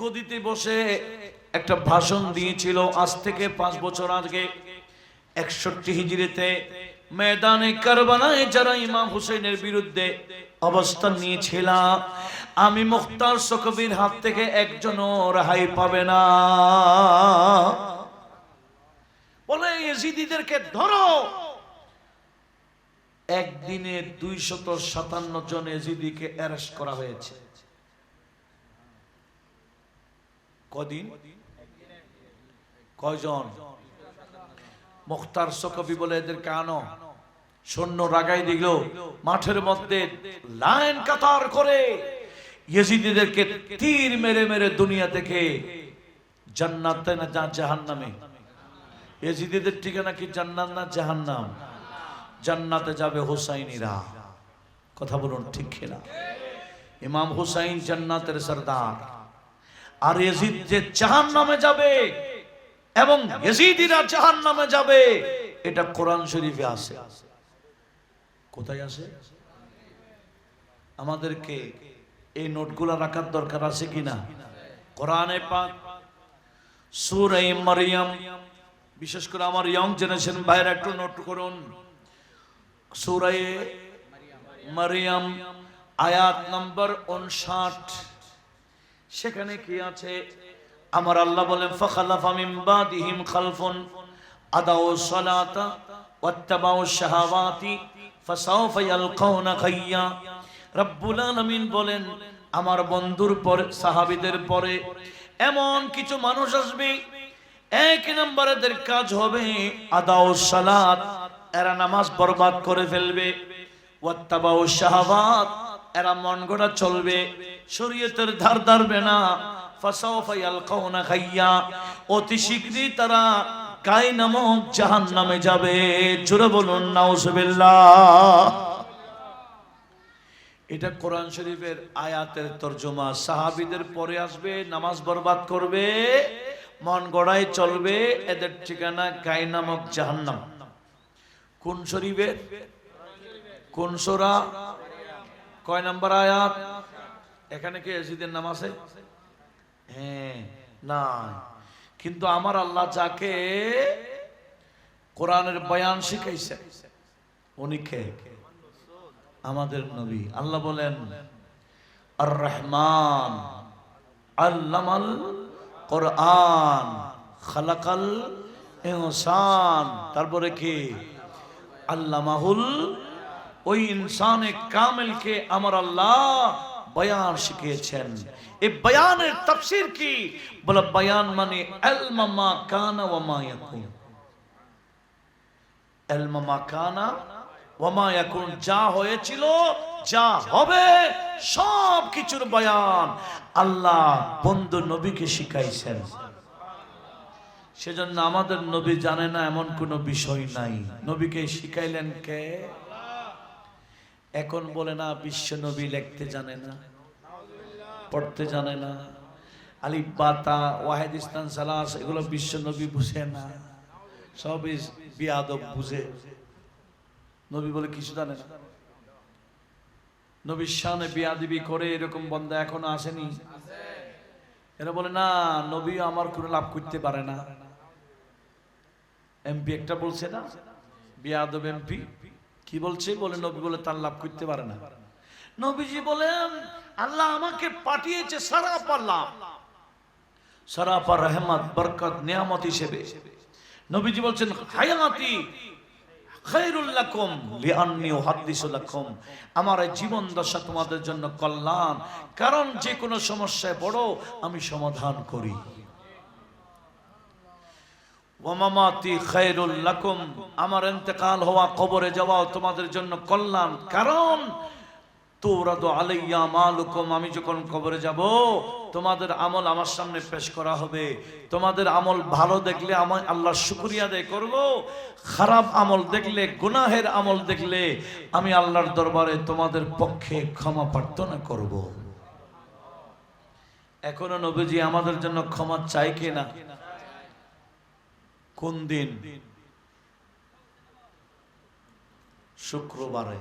গদিতে বসে একটা ভাষণ দিয়েছিল। আজ থেকে 5 বছর আগে 61 হিজরিতে ময়দানে কারবালায় যারা ইমাম হুসেনের বিরুদ্ধে অবস্থান নিয়েছিল, আমি মুখতার সকফির হাত থেকে একজনও রেহাই পাবে না। বলে ইয়েজিদিদেরকে ধরো। একদিনে 257 জন ইয়েজিদিকে অ্যারেস্ট করা হয়েছে। কদিন? কয়জন? মুখতার সকফি বলে এদেরকে আনো। সৈন্য রাগাই দিল, মাঠের মধ্যে লাইন কাতার করে ইয়েজিদিদেরকে তীর মেরে মেরে দুনিয়া থেকে জান্নাতে না জাহান্নামে। ইয়েজিদিদের ঠিকানা কি জান্নাত না জাহান্নাম? জান্নাতে যাবে হুসাইনিরা। কথা বলুন ঠিক কিনা? ইমাম হুসাইন জান্নাতের সরদার, আর ইয়েজিদ যে জাহান্নামে যাবে এবং ইয়েজিদিরা জাহান্নামে যাবে, এটা কোরআন শরীফে আছে। কোথায় আছে? আমাদেরকে এই নোটগুলা রাখার দরকার আছে কিনা? কোরআনে পাক সূরা মারইয়াম, বিশেষ করে আমার ইয়ং জেনারেশন ভাইরা একটু নোট করুন। সূরা মারইয়াম আয়াত নম্বর 59, সেখানে কি আছে? আমার আল্লাহ বলেন ফাখালাফা মিন বাদিহিম খালফুন আদাউস সালাতা ওয়াত্তাবাউশ শাহাওয়াতি ফাসাউফা ইয়ালকাউনা গাইয়া। রব্বুল আলামিন বলেন আমার বন্ধুর পরে, সাহাবীদের পরে এমন কিছু মানুষ আসবে, 1 নম্বরে এদের কাজ হবে আদাউস সালাত, এরা নামাজ বরবাদ করে ফেলবে। ওয়াত্তাবাউশ শাহাওয়াত, এরা মন গড়া চলবে, শরীয়তের ধার ধারবে না। ফাসাউফা ইয়ালকাউনা গাইয়া, অতি শীঘ্রই তারা গায় নামক জাহান্নামে যাবে। জোরে বলুন নাউজুবিল্লাহ। এটা কোরআন শরীফের আয়াতের তরজমা। সাহাবীদের পরে আসবে, নামাজ বরবাদ করবে, মন গড়ায় চলবে, এদের ঠিকানা গায় নামক জাহান্নাম। কোন শরীফের? কোন সূরা? কয় নাম্বার আয়াত? এখানে কি ইয়াজিদের নাম আছে? হ্যাঁ, না। কিন্তু আমার আল্লাহ যাকে কোরআনের বয়ান শিখাইছে উনি কে? আমাদের নবী। আল্লাহ বলেন আর রহমান আল্লামাল কোরআন খালাকাল ইনসান। তারপরে কি? আল্লামাহুল, ওই ইনসানে কামিলকে আমার আল্লাহ বয়ান শিখিয়েছেন। এই বয়ানের তাফসীর কি? বলে বয়ান মানে ইলম মা কানা ওয়া মা ইয়াকুন। ইলম মা কানা ওয়া মা ইয়াকুন, যা হয়েছিল, যা হবে, সব কিছুর বয়ান আল্লাহ বন্ধু নবীকে শিখাইছেন। সেজন্য আমাদের নবী জানে না এমন কোনো বিষয় নাই। নবীকে শিখাইলেন কে? এখন বলে না বিশ্ব নবী লিখতে জানে না, পড়তে জানে না, আলিফ বা তা ওয়াহিদ ইসলাম সালাস এগুলো বিশ্ব নবী বুঝে না, সবই বিয়াদব বুঝে। নবী বলে কিছু জানে না। নবীর শানে বিয়াদবি করে এরকম বন্দা এখনো আসেনি। এরা বলে না নবী আমার কোনো লাভ করতে পারে না। এমপি একটা বলছে না, বিয়াদব এমপি কি বলছে, বলে নবী বলে তার লাভ করতে পারে না। নবীজি বলেন আল্লাহ আমাকে পাঠিয়েছে সারাপার লাভ, সারাপার রহমত বরকত নিয়ামত হিসেবে। নবীজি বলছেন হায়াতি খায়রুল লাকুম লিআন্নী উহাদ্দিসু লাকুম, আমার জীবন দশা তোমাদের জন্য কল্যাণ, কারণ যে কোনো সমস্যায় পড়ো আমি সমাধান করি। ওয়া মামাতি খায়রুল লাকুম, আমার ইন্তেকাল হওয়া কবরে যাওয়াও তোমাদের জন্য কল্যাণ, কারণ তুরাদু আলাইয়া মালুকুম, আমি যখন কবরে যাব তোমাদের আমল আমার সামনে পেশ করা হবে। তোমাদের আমল ভালো দেখলে আমি আল্লাহর শুকরিয়া আদায় করব, খারাপ আমল দেখলে গুনাহের আমল দেখলে আমি আল্লাহর দরবারে তোমাদের পক্ষে ক্ষমা প্রার্থনা করব। এখনো নবীজি আমাদের জন্য ক্ষমা চাই কিনা? কোন দিন? শুক্রবারে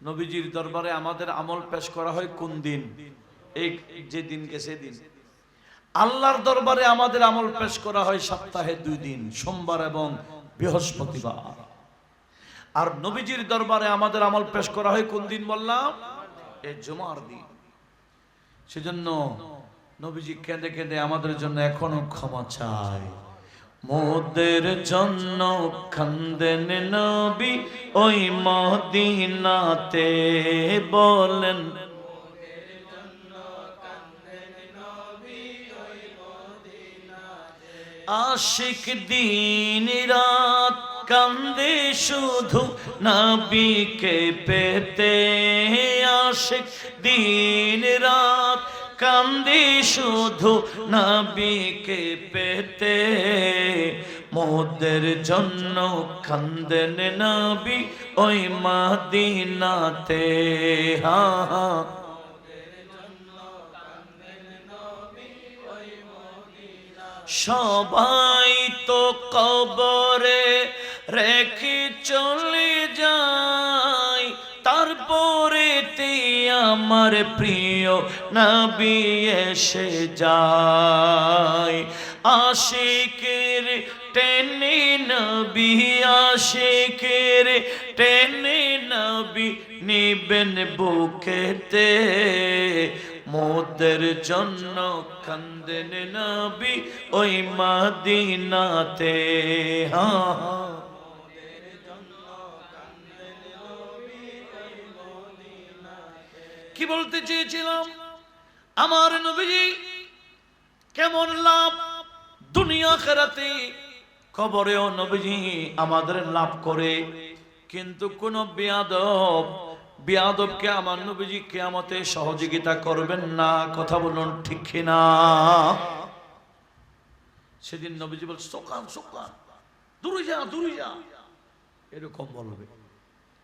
নবীজির দরবারে আমাদের আমল পেশ করা হয় কোন দিন? এই যে দিন গেছে দিন। আল্লাহর দরবারে আমাদের আমল পেশ করা হয় সপ্তাহে 2 দিন, সোমবার এবং বৃহস্পতিবার। আর নবীজির দরবারে আমাদের আমল পেশ করা হয় কোন দিন বললাম? এই জুমার দিন। সেজন্য নবীজি কেঁদে কেঁদে আমাদের জন্য এখনো ক্ষমা চায়। মোদের জন্য কান্দেন নবী ওই মদিনাতে, বলেন আশিক দিন রাত কান্দে শুধু নবীকে পেতে, আশিক দিন রাত কান্দে শুধু নবীকে পেতে, মোদের জন্য কান্দেন নবী ওই মদিনাতে। হ্যাঁ সবাই তো কবরে রেখে চলে যায়, তারপরে তে আমার প্রিয় নবী এসে যায়। আশিকের টেনে নবী, আশিকের টেনে নবী নিবেন বুকেতে, মোদের জন্য কান্দেন নবী ওই মদিনাতে। হ্যাঁ কি বলতে চেয়েছিলাম? আমার নবীজি কেমন লাভ দুনিয়া আখিরাতে, কবরেও নবীজি আমাদের লাভ করে। কিন্তু কোন বেয়াদবকে আমার নবীজি কিয়ামতে সহযোগিতা করবেন না। কথা বলুন ঠিক কিনা? সেদিন নবীজি বলছে সোকান সোকান, দূরে যা দূরে যা, এরকম বলবে।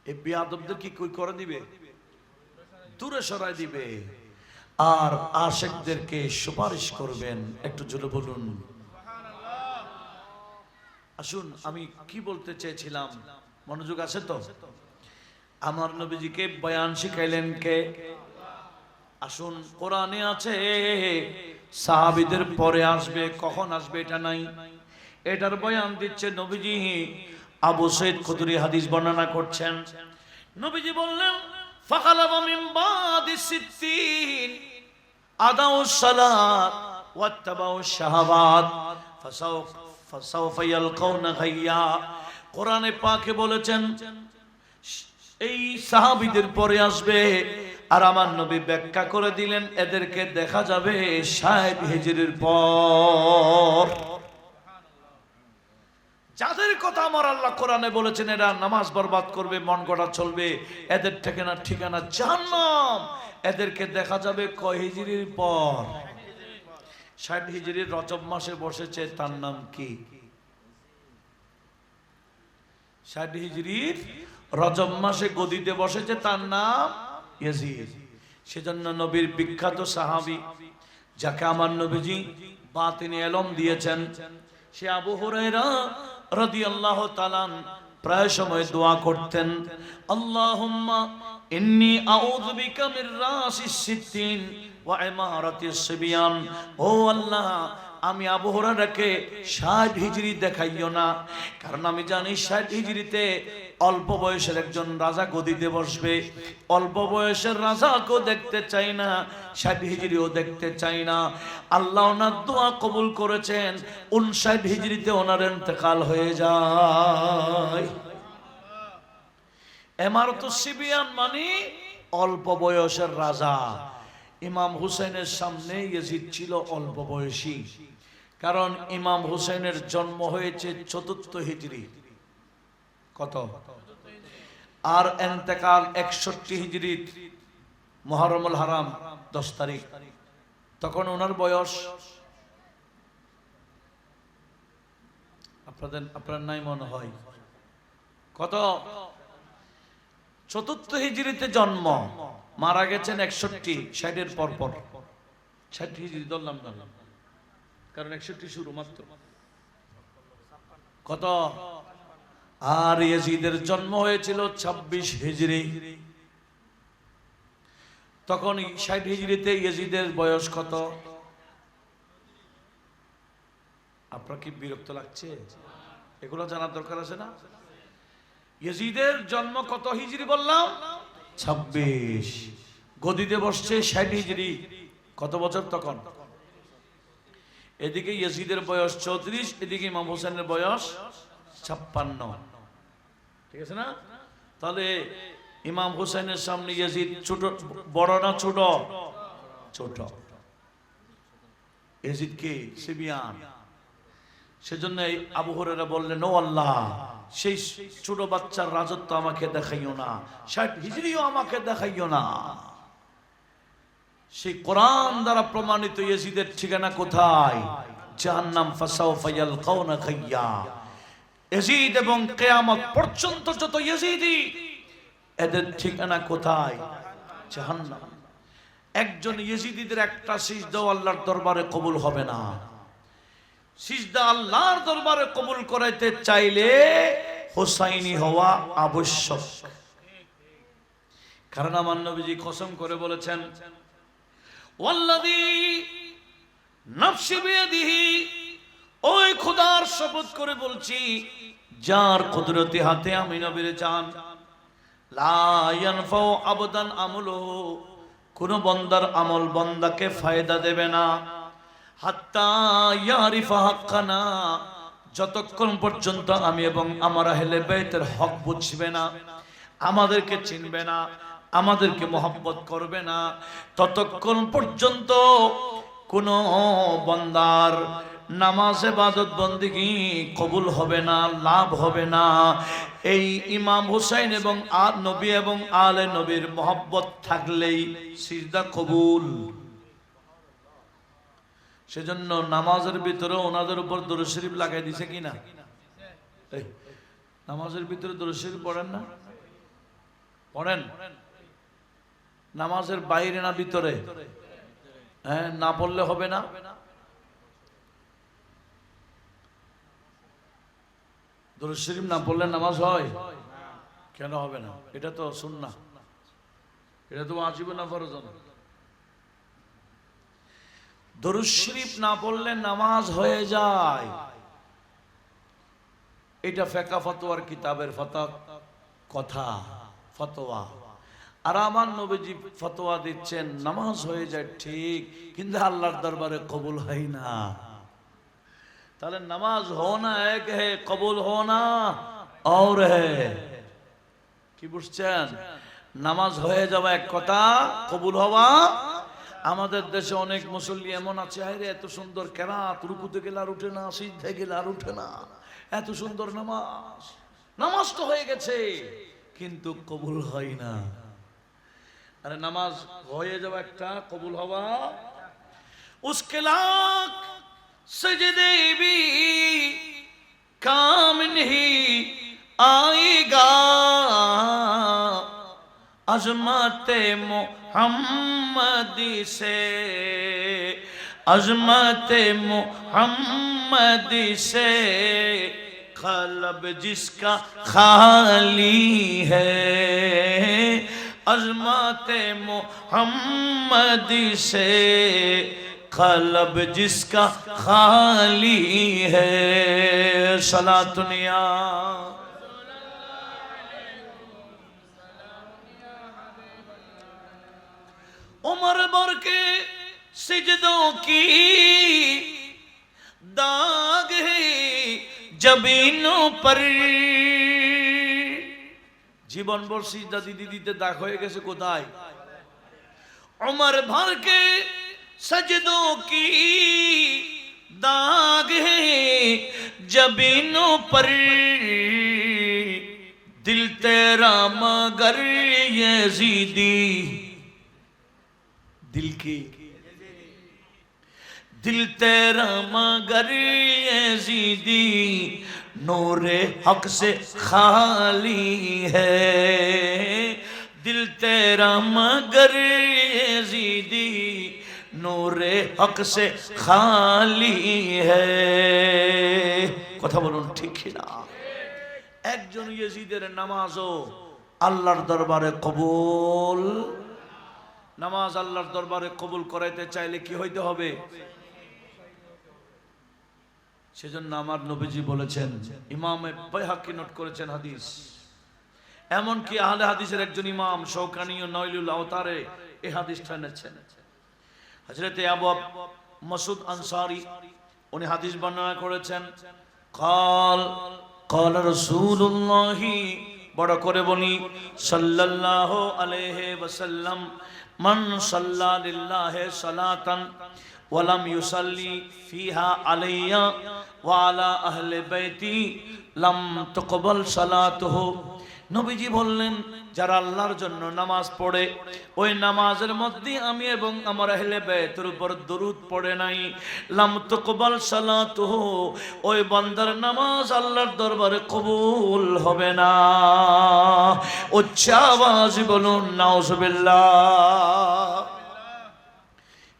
এই বেয়াদবদের কি কই করে দিবে? দূরে সরাই দিবে। আর আশিকদেরকে সুপারিশ করবেন। একটু জোরে বলুন আসুন। আমি কি বলতে চেয়েছিলাম, মনোযোগ আছে তো? আমার নবীজিকে বয়ান শিখাইলেন কে? আসুন, কোরআনে আছে সাহাবীদের পরে আসবে, কখন আসবে এটা নাই, এটার বয়ান দিচ্ছে নবীজি। আবু সাঈদ খুদরি হাদিস বর্ণনা করছেন। নবীজি বললেন ফাখালাফা মিন বাদি সিত্তিন আদাউস সালাত ওয়াত্তাবাউশ শাহাওয়াত ফাসাউফা ইয়ালকাউনা গায়্যা। কোরআনে পাকে বলেছেন এই সাহাবীদের পরে আসবে। আর আমার নবী ব্যাখ্যা করে দিলেন এদেরকে দেখা যাবে ৬০ হিজরির পর। যাদের কথা আমার আল্লাহ কোরআনে বলেছেন এরা নামাজ বরবাদ করবে, মন গড়া চলবে, এদের ঠিকানা জাহান্নাম, এদেরকে দেখা যাবে কয় হিজরির পর? 60 হিজরির রজব মাসে বসেছে, তার নাম কি? 60 হিজরির রজব মাসে গদিতে বসেছে, তার নাম ইয়াজিদ। সেজন্য নবীর বিখ্যাত সাহাবী, যাকে আমার নবীজি বাতিনি ইলম দিয়েছেন, সে আবু হুরায়রা রাদিয়াল্লাহু তাআলা প্রায় সময় দোয়া করতেন, আল্লাহুম্মা ইন্নী আউযু বিকা মির রাসিস সিত্তিন ওয়া ইমারাতিস সিবিয়ান। ও আল্লাহ, আমি আবু হুরায়রাকে 60 হিজরি দেখাইও না, কারণ আমি জানি 60 হিজরিতে অল্প বয়সের একজন রাজা গদিতে বসবে। অল্প বয়সের রাজাকেও দেখতে চাই না, 60 হিজরিও দেখতে চাই না। আল্লাহ ওনার দোয়া কবুল করেছেন, 59 হিজরিতে ওনার ইন্তেকাল হয়ে যায়। ইমারাতুস সিবিয়ান মানে অল্প বয়সের রাজা। ইমাম হুসাইনের সামনে ইয়াজিদ ছিল অল্প বয়সী, কারণ ইমাম হুসাইনের জন্ম হয়েছে 4th হিজরি। কত? আর ইন্তেকাল 61 হিজরি মুহররমুল হারাম 10 তারিখ। তখন ওনার বয়স, আপনার নাই মনে হয় কত? 4th হিজরিতে জন্ম, মারা গেছেন 61, 60-এর পর পর। 60 হিজরি ধরলাম না, কারণ 61 শুরু মাত্র। কত? আর ইয়াজিদের জন্ম হয়েছিল 26 হিজরি। তখন 60 হিজরিতে ইয়াজিদের বয়স কত? আপনার কি বিরক্ত লাগছে? এগুলো জানার দরকার আছে না? ইয়াজিদের জন্ম কত হিজরি বললাম? 26। গদিতে বসছে 60 হিজরি। কত বছর তখন? এদিকে ইয়াজিদের বয়স 34, এদিকে ইমাম হোসেনের বয়স 56। ঠিক আছে না? তাহলে ইমাম হোসেনের সামনে ইয়াজিদ ছোট, বড় না ছোট? ছোট। ইয়াজিদ কে? সিবিয়ান। সেজন্য আবু হুরায়রা বললেন, ও আল্লাহ, সেই ছোট বাচ্চার রাজত্ব আমাকে দেখাইও না, 60 হিজরিও আমাকে দেখাইও না। সেই কোরআন দ্বারা প্রমাণিত ইয়াজিদের ঠিকানা কোথায়? জাহান্নাম। ফাসাউফা ইয়ালকাউনা খাইয়া। ইয়াজিদ এবং কিয়ামত পর্যন্ত যত ইয়াজিদি, এদের ঠিকানা কোথায়? জাহান্নাম। একজন ইয়াজিদিদের একটা সিজদাও আল্লাহর দরবারে কবুল হবে না। সিজদা আল্লাহর দরবারে কবুল করাইতে চাইলে হুসাইনি হওয়া আবশ্যক। কারণ আমার নবীজি কসম করে বলেছেন, ওয়াল্লাযী নাফসি বিয়াদিহি, ওই খোদার শপথ করে বলছি, যার কুদরতি হাতে আমি নবীর জান, লা ইয়ানফাউ আবদান আমলুহু, কোন বান্দার আমল বান্দাকে ফায়দা দেবে না, হাত্তা ইয়ারিফা হাক্কানা, যতক্ষণ পর্যন্ত আমি এবং আমার আহলে বাইতের হক বুঝবে না, আমাদেরকে চিনবে না, আমাদেরকে মহব্বত করবে না, ততক্ষণ পর্যন্ত কোন বান্দার নামাজ ইবাদত বন্দেগী কবুল হবে না, লাভ হবে না। এই ইমাম হুসাইন এবং নবী এবং আলে নবীর মহব্বত থাকলেই সিজদা কবুল। সেজন্য নামাজের ভিতরে ওনাদের উপর দরুদ শরীফ লাগাই দিছে কিনা? নামাজের ভিতরে দরুদ শরীফ পড়েন না? পড়েন। নামাজের বাইরে না ভিতরে? হ্যাঁ, না পড়লে হবে না। দরুদ শরীফ না পড়লে নামাজ হয়? কেন হবে না? এটা তো সুন্নাহ, এটা তো ওয়াজিব না ফরজ না। দরুদ শরীফ না পড়লে নামাজ হয়ে যায়। এটা ফিকহ ফতোয়ার কিতাবের কথা, ফতোয়া। আর আমার নবীজি ফতোয়া দিচ্ছেন নামাজ হয়ে যায় ঠিক, কিন্তু আল্লাহর দরবারে কবুল হয় না। তাহলে নামাজ হোনা এক হে, কবুল হোনা और है। কি বুঝছেন? নামাজ হয়ে যাওয়া এক কথা, কবুল হওয়া। আমাদের দেশে অনেক মুসল্লি এমন আছে, আরে এত সুন্দর কেরাত, রুকুতে গেলে আর উঠে না, সিজদায় গেলে আর উঠে না, এত সুন্দর নামাজ, নামাজ তো হয়ে গেছে কিন্তু কবুল হয় না। আরে নামাজ হয়ে যাওয়া একটা, কবুল হওয়া। उसके लाख सजदे भी काम नहीं आएगा। अजमत मोहम्मदी से, अजमत मोहम्मदी से क़ल्ब जिसका खाली है, अजमत मोहम्मदी से क़ल्ब जिसका खाली है। सलातुनिया उमर भर के सिजदों की दाग है जबीनों पर। জীবন ভর সিজদা দিতে দিতে দাগ হয়ে গেছে কোথায়? उमर भर के सजदों की दाग है जबीनों पर। दिल तेरा मगर यजीदी, दिल की दिल तेरा मगर यजीदी नूरे हक से खाली है। दिल तेरा मगर यजीदी नूरे हक से खाली है। কথা বলুন ঠিক কি না? একজন ইয়েজিদের নামাজও আল্লাহর দরবারে কবুল। নামাজ আল্লাহর দরবারে কবুল করাইতে চাইলে কি হইতে হবে? সেজন্য আমার নবীজি বলেছেন, ইমামে বাইহাকি নোট করেছেন হাদিস, এমনকি আহলে হাদিসের একজন ইমাম শৌকানি ও নাইলুল আওতারে এই হাদিসটা এনেছেন। হযরত আবু মাসউদ আনসারী উনি হাদিস বর্ণনা করেছেন, قال قال রাসূলুল্লাহ, বড় করে বলি, সাল্লাল্লাহু আলাইহি ওয়াসাল্লাম, মান সাল্লা লিল্লাহি সালাতান ওয়া লাম ইউসাল্লি ফিহা আলাইয়া ওয়া আলা আহলি বাইতি লাম তুকবাল সালাতুহু। নবীজি বললেন, যারা আল্লাহর জন্য নামাজ পড়ে ওই নামাজের মধ্যে আমি এবং আমার আহলে বাইতের উপর দরুদ পড়ে নাই, লাম তুকবাল সালাতুহু, ওই বান্দার নামাজ আল্লাহর দরবারে কবুল হবে না। উচ্চ আওয়াজে বলুন নাউজুবিল্লাহ।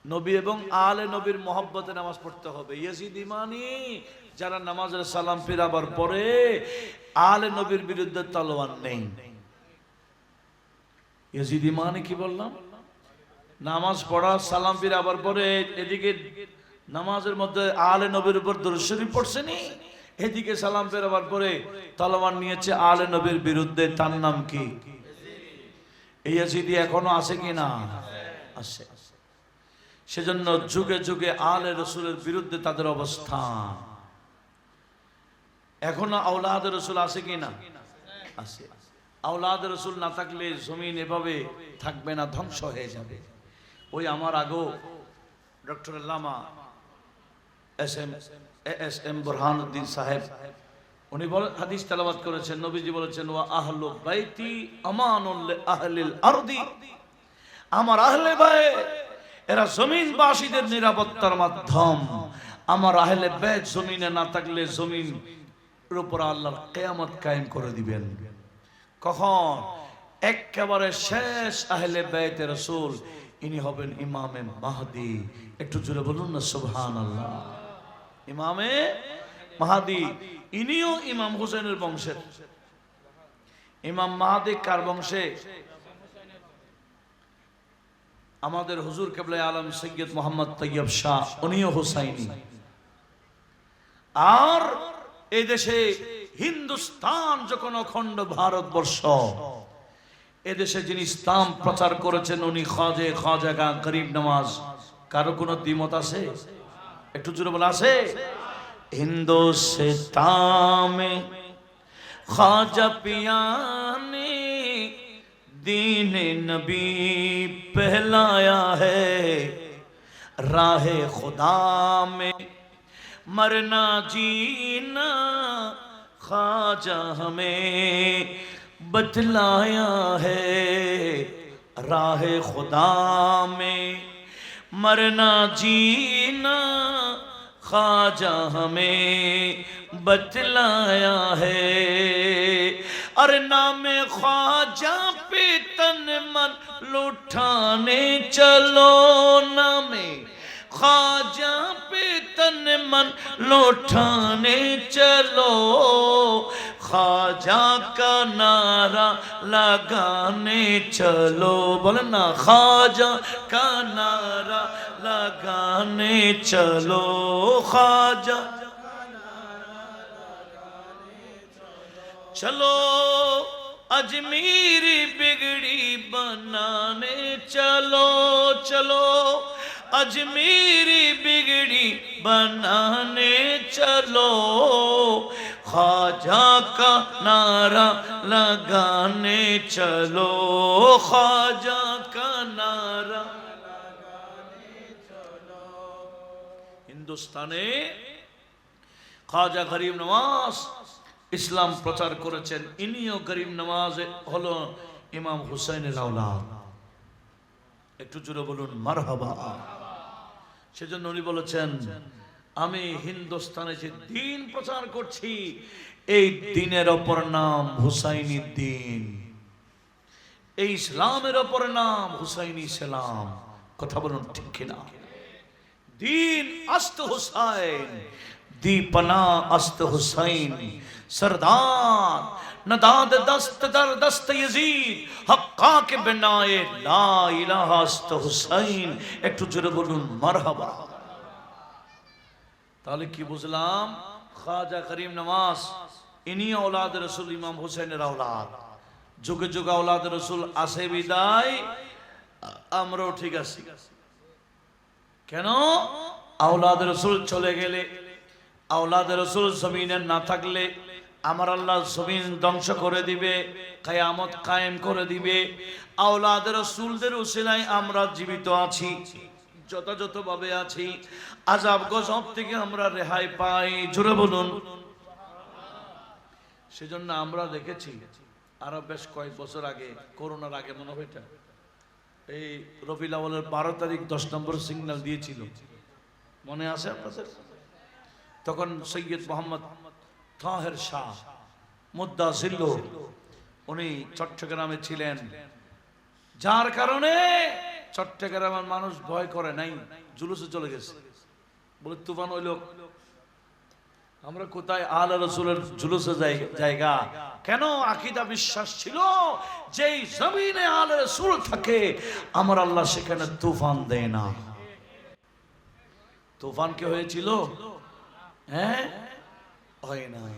নবী এবং আলে নবীর মহব্বতে নামাজ পড়তে হবে। ইয়াজিদি মানি যারা নামাজের সালাম ফিরাবার পরে আলে নবীর বিরুদ্ধে তলোয়ার নেই। ইয়াজিদি মানে কি বললাম? নামাজ পড়া সালাম ফিরাবার পরে এদিকে নামাজের মধ্যে আলে নবীর উপর দরুদ শরীফ পড়ছেনি, এদিকে সালাম ফিরাবার পরে তলোয়ার নিয়েছে আলে নবীর বিরুদ্ধে। তার নাম কি? এই ইয়াজিদি এখনো আছে কি না? আছে। সেজন্য যুগে যুগে আলে রসুলের বিরুদ্ধে তাদের অবস্থান। এখনো আওলাদ রসুল আছে কি না? আছে। আওলাদ রসুল না থাকলে জমিন এভাবে থাকবে না, ধ্বংস হয়ে যাবে। ওই আমার আগো ডক্টর আল্লামা এস এম বুরহানুদ্দিন সাহেব উনি হাদিস তেলাওয়াত করেছেন, নবীজি বলেছেন, ওয়া আহলু বাইতি আমানুল লিআহলিল আরদি, আমার আহলে বাইত এরা জমিনবাসীদের নিরাপত্তার মাধ্যম। আমার আহলে বাইত জমিনে না থাকলে জমিনের উপর আল্লাহর কিয়ামত কায়েম করে দিবেন। কখন? একেবারে শেষ আহলে বাইতে রাসূল, ইনি হবেন ইমামে মাহদি। একটু জোরে বলুন না সুবহানাল্লাহ। ইমামে মাহদি, ইনিও ইমাম হুসাইনের বংশের। ইমাম মাহদি কার বংশে? আমাদের হুজুর কিবলা আলম সৈয়দ মোহাম্মদ তৈয়ব শাহ, উনিও হুসাইনি। আর এই দেশে হিন্দুস্তান যখন অখণ্ড ভারতবর্ষ, এদেশে যিনি ইসলাম প্রচার করেছেন উনি খাজা গরিব নওয়াজ। কারো কোনো দ্বিমত আছে? একটু জোরে বলা আছে? হিন্দুস্তান মে খাজা পিয়া ने दीन नबी पहलाया है, राहे खुदा में मरना जीना ख्वाजा हमें बतलाया है, राहे खुदा में मरना जीना ख्वाजा हमें बतलाया है। अरे नाम ख्वाजा पे तन मन लुटाने चलो, नामे ख्वाजा पे तन मन लौटाने चलो, ख्वाजा का नारा लगाने चलो। बोले ना, ख्वाजा का नारा लगाने चलो, ख्वाजा चलो, अजमीरी बिगड़ी बनाने चलो, चलो अजमीरी बिगड़ी बनाने चलो, ख्वाजा का नारा लगाने चलो, ख्वाजा का नारा लगाने चलो। हिंदुस्ताने ख्वाजा गरीब नवाज ইসলাম প্রচার করেছেন। ইনিও গরিব নওয়াজ হলো ইমাম হুসাইনের আওলাদ। একটু জোরে বলুন মারহাবা। সেজন্য উনি বলেছেন, আমি হিন্দুস্তানে যে দ্বীন প্রচার করছি, এই দ্বীনের অপর নাম হুসাইনি দ্বীন, এই ইসলামের অপর নাম হুসাইনি ইসলাম। কথা বলুন ঠিক কিনা? দ্বীন আস্ত হুসাইন, दीपना अस्त हुसैन, सरदार नदाद दस्त दर दस्त यजीद, हक्का के बिनाए ला इलाहा अस्त हुसैन। একটু জোরে বলুন মারহাবা। তাহলে কি বুঝলাম? খাজা করিম নওয়াজ ইনি আওলাদ রাসূল ইমাম হুসাইনের আওলাদ। যুগে যুগে আওলাদ রাসূল আসে বিদায় আমরাও ঠিক আছি। কেন? আওলাদ রাসূল চলে গেলে, আওলাদ রাসূল জমিনে না থাকলে আমার আল্লাহ জমিন ধ্বংস করে দিবে, কিয়ামত কায়েম করে দিবে। আওলাদ রাসূলদের উসিলায় আমরা জীবিত আছি, যথাযথভাবে আছি, আযাব গজব থেকে আমরা রেহাই পাই। জোরে বলুন। সেজন্য আমরা দেখেছি আরো বেশ কয়েক বছর আগে, করোনার আগে মনে হয় এটা, এই রবিউল আউয়ালের 12 তারিখ 10 নম্বর সিগন্যাল দিয়েছিল, মনে আছে আপনাদের? তখন সৈয়দ মোহাম্মদ তাহের শাহ মুদ্দাসিল্লু উনি চট্টগ্রামে ছিলেন, যার কারণে চট্টগ্রামের মানুষ ভয় করে নাই, জুলুসে চলে গেছে। বলে তুফান হইল, আমরা কোথায়? আলা রাসূলের জুলুসে জায়গা। কেন? আকীদা বিশ্বাস ছিল যেই জমিনে আলা রাসূল থাকে আমার আল্লাহ সেখানে তুফান দেয় না। তুফান কি হয়েছিল? হ্যাঁ, হয় নাই।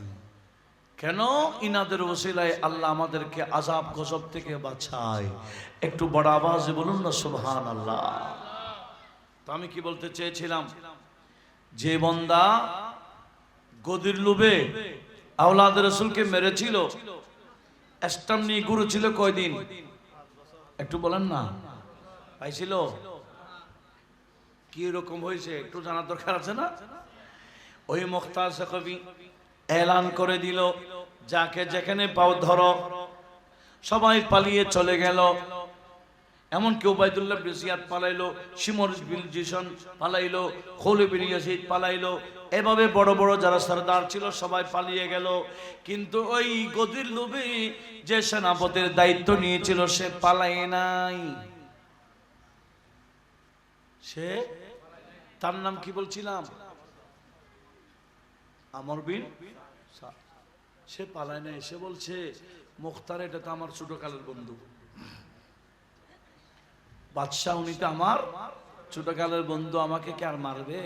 কেন? ইনাদের ওসিলায় আল্লাহ আমাদেরকে আযাব গজব থেকে বাঁচায়। একটু বড় আওয়াজে বলুন না সুবহানাল্লাহ। তো আমি কি বলতে চেয়েছিলাম, যে বান্দা গদির লোভে আওলাদ রাসূলকে মেরেছিল, স্টাম নিয়ে ঘুরেছিল কয়দিন? একটু বলেন না, পাইছিল? কি রকম হয়েছে একটু জানার দরকার আছে না? ওই মুখতার সাকভি এলান করে দিল, যাকে যেখানে পাও ধরো। সবাই পালিয়ে চলে গেল। এমনকি উবাইদুল্লাহ বিন জিয়াদ পালাইলো, শিমর বিন জিশন পালাইলো, খলিদ বিন ইয়াজিদ পালাইলো। এভাবে বড় বড় যারা সরদার ছিল সবাই পালিয়ে গেল। কিন্তু ওই গদির লোভে যে সেনাপতির দায়িত্ব নিয়েছিল সে পালাই নাই। সে, তার নাম কি বলছিলাম? আমর বিন। সে পালায় নাই। সে বলছে, মুখতার এটা তো আমার ছোটকালের বন্ধু, বাদশাহ উনি তো আমার ছোটকালের বন্ধু, আমাকে কে আর মারবে?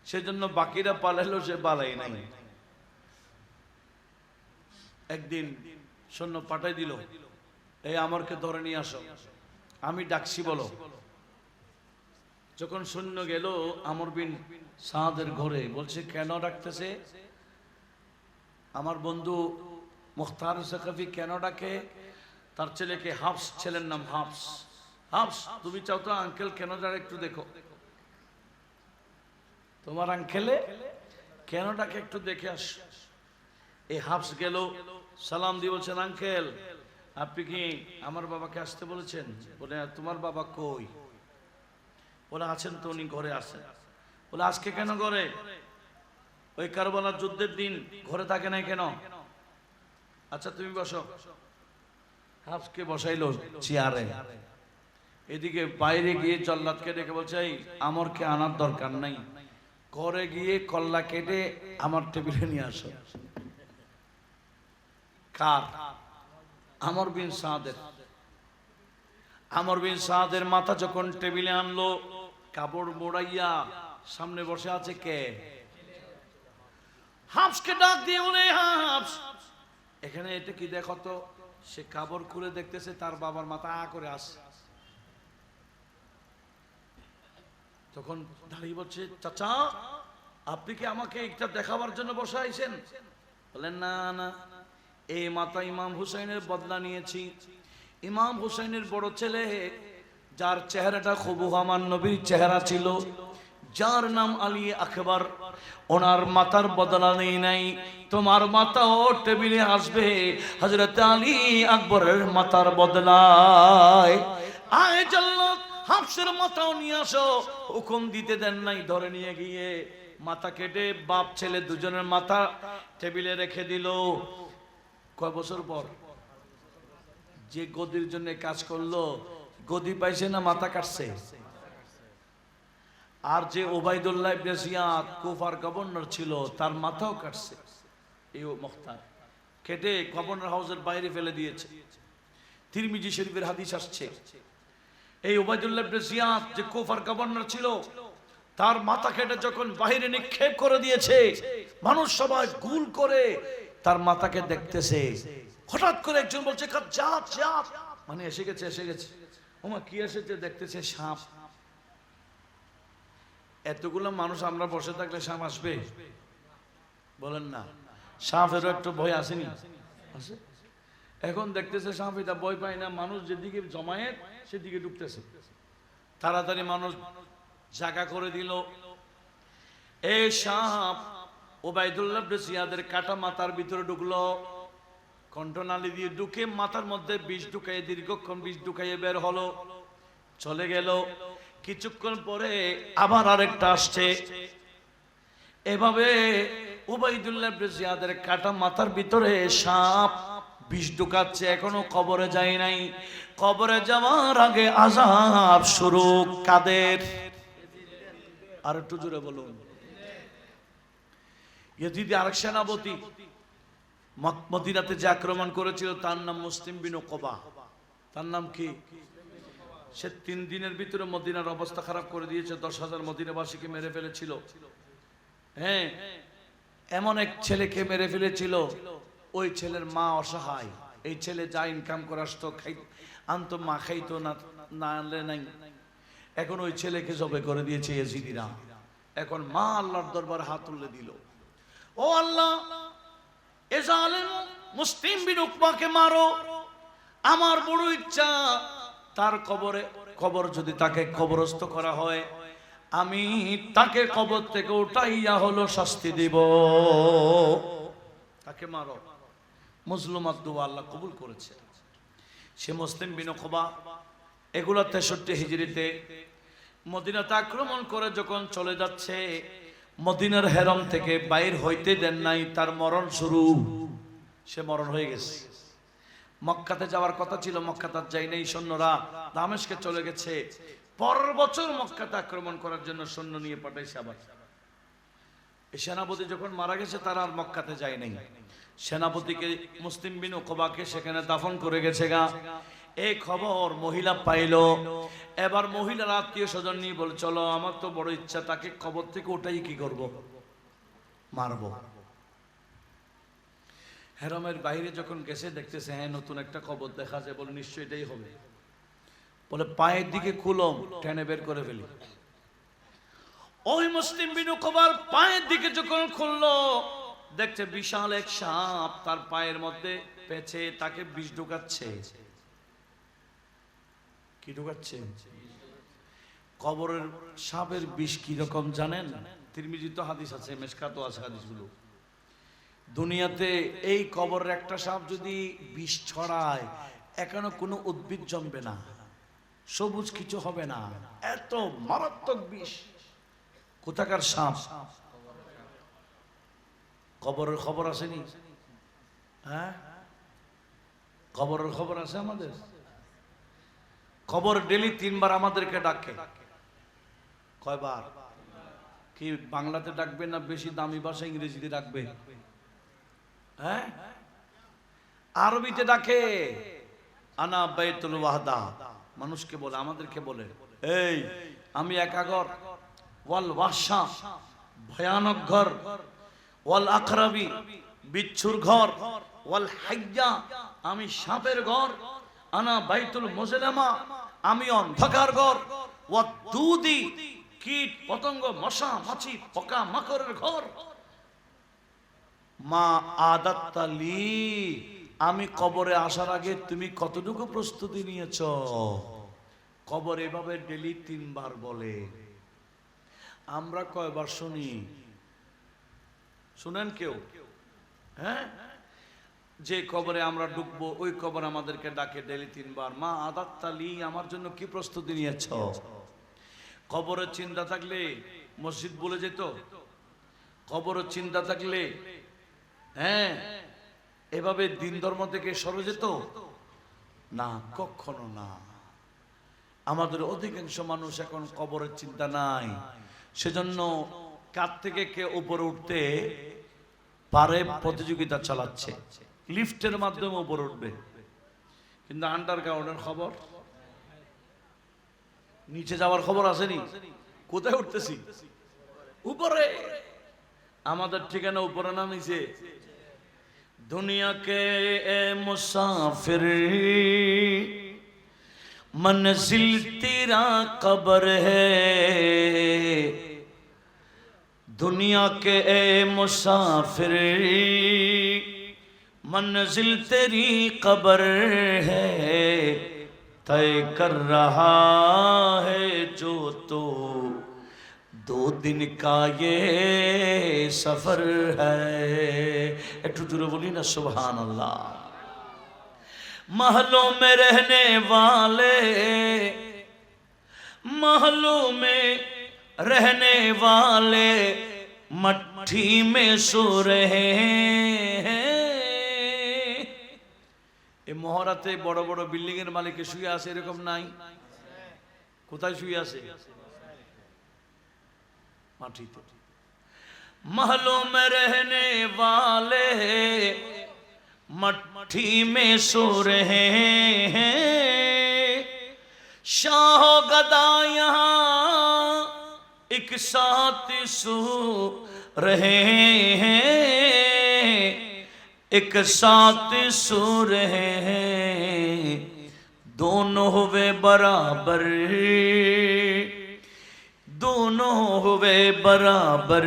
সেজন্য বাকিরা পালাইলো, সে পালাই নাই। একদিন সৈন্য পাঠাই দিল, এই আমরকে ধরে নিয়ে আসো, আমি ডাকছি বলো। যখন সৈন্য গেল আমর বিন সাদের ঘরে, বলছে কেন ডাকতেছে? আমার বন্ধু মুখতার সাকভি কেন ডাকে? তার ছেলেকে হাফস, ছেলের নাম হাফস। হাফস, তুমি চাও তো আঙ্কেল কেন ডাকে একটু দেখো, তোমার আঙ্কেলে কেন ডাকে একটু দেখে আস। এই হাফস গেল, সালাম দিয়ে বলছেন, আঙ্কেল আপনি কি আমার বাবাকে আসতে বলেছেন? বলে তোমার বাবা কই? বলে আছেন তো, উনি ঘরে আছেন। বলে আজকে কেন ঘরে? ওই কারবালার যুদ্ধের দিন ঘরে থাকে নাই কেন? আচ্ছা তুমি বসো। হাফসকে বসাইলো চেয়ারে। এদিকে বাইরে গিয়ে জল্লাদকে ডেকে বলছে, এই আমরকে আনার দরকার নাই, ঘরে গিয়ে কল্লা কেটে আমার টেবিলে নিয়ে আসো। কার? আমর বিন সাদের। আমর বিন সাদের মাথা যখন টেবিলে আনলো, কাপড় মোড়াইয়া সামনে বসে আছে কে? হাফসকে ডাক দিয়ে বলে, হাফস এখানে এটা কি দেখো তো। সে কাপড় খুলে দেখতেছে তার বাবার মাথা করে আসে। তখন দাঁড়িয়ে বলছে, চাচা আপনি কি আমাকে একটা দেখাবার জন্য বসাইছেন? বলেন না না, এই মাথা ইমাম হুসাইনের বদলা নিয়েছি। ইমাম হুসাইনের বড় ছেলে, যার চেহারাটা হুবহু আমার নবীর চেহারা ছিল, যার নাম আলী আকবর, ওনার মাথার বদলা নেই নাই। তোমার মাথাও টেবিলে আসবে হযরত আলী আকবরের মাথার বদলায়। আয় জাল্লাত, হাফসের মাথাও নিয়ে আসো। হুকুম দিতে দেন নাই, ধরে নিয়ে গিয়ে মাথা কেটে বাপ ছেলে দুজনের মাথা টেবিলে রেখে দিল। কয় বছর পর? যে গদির জন্য কাজ করলো, গদি পাইছে না মাথা কাটছে? আর যে ওবাইদুল্লাহ ইবনে জিয়াদ কুফার গভর্নর ছিল, তার মাথাও কাটছে এই মুখতার, কেটে গভর্নর হাউসের বাইরে ফেলে দিয়েছে। তিরমিজি শরীফের হাদিস আসছে, এই ওবাইদুল্লাহ ইবনে জিয়াদ যে কুফার গভর্নর ছিল, তার মাথা কেটে যখন বাইরে নিক্ষেপ করে দিয়েছে, মানুষ সবাই গুল করে তার মাথাকে দেখতেছে। হঠাৎ করে একজন বলছে, কাজ্জাব, জাব, মানে এসে গেছে, এসে গেছে। ওমা কি এসেছে? দেখতেছে সাপ। এতগুলো মানুষ আমরা বসে থাকলে সাপ আসবে? বলেন না। সাপেরও একটু ভয় আসেনি? আছে। এখন দেখতেছে সাপ, এটা ভয় পায় না। মানুষ যেদিকে জমায়েত সেদিকে ঢুকতেছে। তাড়াতাড়ি মানুষ জায়গা করে দিল। এই সাপ ওবাইদুল্লাহ ইবনে জিয়াদের কাটা মাথার ভিতরে ঢুকলো, কণ্ঠনালী দিয়ে ঢুকে মাথার মধ্যে বিষ ঢুকাইয়ে, দীর্ঘক্ষণ বিষ ঢুকাইয়ে বের হলো, চলে গেল। কিছুক্ষণ পরে আবার আরেকটা আসছে। এভাবে উবাইদুল্লাহ ইবনে জিয়াদের কাটা মাথার ভিতরে সাপ বিষ ঢুকাচ্ছে, এখনো কবরে যায় নাই। কবরে যাওয়ার আগে আযাব শুরু কাদের? আর একটু জোরে বলুন। ইয়েজিদ আরেক সেনাপতি মদিনাতে যে আক্রমণ করেছিল, তার নাম মুসলিম বিন উকবা। তার নাম কি? সে 3 দিনের ভিতরে মদিনার অবস্থা খারাপ করে দিয়েছে, 10,000 মদিনাবাসীকে মেরে ফেলেছিল। হ্যাঁ, এমন এক ছেলেকে মেরে ফেলেছিল, ওই ছেলের মা অসহায়। এই ছেলে যা ইনকাম করে আসতো, আনতো, মা খাইতো না, না আনলে নাই। এখন ওই ছেলেকে জবে করে দিয়েছে ইয়েজিদিরা। এখন মা আল্লাহর দরবারে হাত তুলে দিল, ও আল্লাহ, এ জালেম মুসলিম বিন উকবাকে মারো। আমার বড় ইচ্ছা, তার কবর যদি তাকে কবরস্থ করা হয়, আমি তাকে কবর থেকে উঠাইয়া হলো শাস্তি দিব। তাকে মারো। মজলুমাত দোয়া আল্লাহ কবুল করেছে। সে মুসলিম বিন উকবা এগুলো 63 হিজরিতে মদিনাতে আক্রমণ করে যখন চলে যাচ্ছে, মদিনার হেরম থেকে বাইর হইতে দেন নাই, তার মরণ শুরু। সে মরণ হয়ে গেছে। মক্কাতে যাওয়ার কথা ছিল, মক্কা তার যাই নাই, সৈন্যরা দামেস্কে চলে গেছে। পরের বছর মক্কাতে আক্রমণ করার জন্য সৈন্য নিয়ে পাঠাইছে। আবার এই সেনাপতি যখন মারা গেছে, তারা আর মক্কাতে যায় নাই। সেনাপতিকে মুসলিম বিন উকবাকে সেখানে দাফন করে গেছে গা। এই খবর মহিলা পাইলো। এবার মহিলার আত্মীয় স্বজন নিয়ে বলে, চলো, আমার তো বড় ইচ্ছা, তাকে কবর থেকে ওটাই কি করব, মারবো। হেরমের বাইরে যখন গেছে, দেখতেছে হ্যাঁ নতুন একটা কবর দেখা যায়, বলে নিশ্চয়ই এটাই হবে। বলে পায়ের দিকে কুলম টেনে বের করে ফেলি। ওই মুসলিম বিন উকবার পায়ের দিকে যখন খুললো, দেখছে বিশাল এক সাপ তার পায়ের মধ্যে পেঁচে তাকে বিষ ঢুকাচ্ছে। কি ঢুকাচ্ছে? কবরের সাপের বিষ কি রকম জানেন? তিরমিজি তো হাদিস আছে, মেশকাতো আছে হাদিসগুলো। দুনিয়াতে এই কবরের একটা সাপ যদি বিষ ছড়ায়, এখনো কোনো উদ্ভিদ জন্মবে না। সবুজ কিছু হবে না, এত মারাত্মক বিষ। কোথাকার সাপ? কবরের খবর আসেনি? হ্যাঁ, কবরের খবর আছে আমাদের। কবর ডেলি 3 বার আমাদেরকে ডাকে। কয়বার? কি বাংলাতে ডাকবে না বেশি দামি ভাষা ইংরেজিতে ডাকবে? হ্যাঁ, আরবিতে ডাকে। আনা বাইতুল ওয়াহদা, মানুষকে বলে, আমাদেরকে বলে, এই আমি একা ঘর। ওয়াল ওয়াহশা, ভয়ানক ঘর। ওয়াল আকরাবি, বিচ্ছুর ঘর। ওয়াল হাইয়া, আমি সাপের ঘর। আনা বাইতুল মুজলামা, আমি অন্ধকার ঘর। ওয়াদ দুদি, কীট পতঙ্গ মশা মাছি পোকা মাকড়ের ঘর। মা আদাত্তালি, আমি কবরে আসার আগে তুমি কতটুকু প্রস্তুতি নিয়েছ? কবর এভাবে ডেলি 3 বার বলে। আমরা কয়বার শুনি? শুনেন কেউ? হ্যাঁ, যে কবরে আমরা ঢুকবো ওই কবর আমাদেরকে ডাকে ডেলি 3 বার, মা আদাত্তালি, আমার জন্য কি প্রস্তুতি নিয়েছ? কবরের চিন্তা থাকলে মসজিদ বলে যেত? কবরের চিন্তা থাকলে হ্যাঁ এভাবে দিন ধর্ম থেকে সরে যেত না? কখনো না। আমাদের অধিকাংশ মানুষ এখন কবরের চিন্তা নাই, সেজন্য কার থেকে কে উপরে উঠতে পারে প্রতিযোগিতা চালাচ্ছে। লিফটের মাধ্যমে উপরে উঠবে, কিন্তু আন্ডারগ্রাউন্ডের খবর, নিচে যাওয়ার খবর আসেনি। কোথায় উঠতেছি? উপরে। আমাদের ঠিকানা উপরে না নিচে? दुनिया के ए मुसाफिर मंजिल तेरा कब्र है, दुनिया के ए मुसाफिर मंजिल तेरी कब्र है, तय कर रहा है जो तो 2 दिन का ये सफर है। একটু জোরে বলি না সুবহান আল্লাহ। महलों में रहने वाले, महलों में रहने वाले मट्ठी में सो रहे हैं। এই মহরাতে বড় বড় বিল্ডিং এর মালিক শুয়ে আছে, এরকম নাই? কোথায় শুয়ে আছে? মাটিতে। महलों में रहने वाले मट्ठी में सो रहे हैं, शाह गदा यहाँ एक साथ सो रहे हैं, एक साथ सो रहे हैं, दोनों हुए बराबर, दोनों हुए बराबर,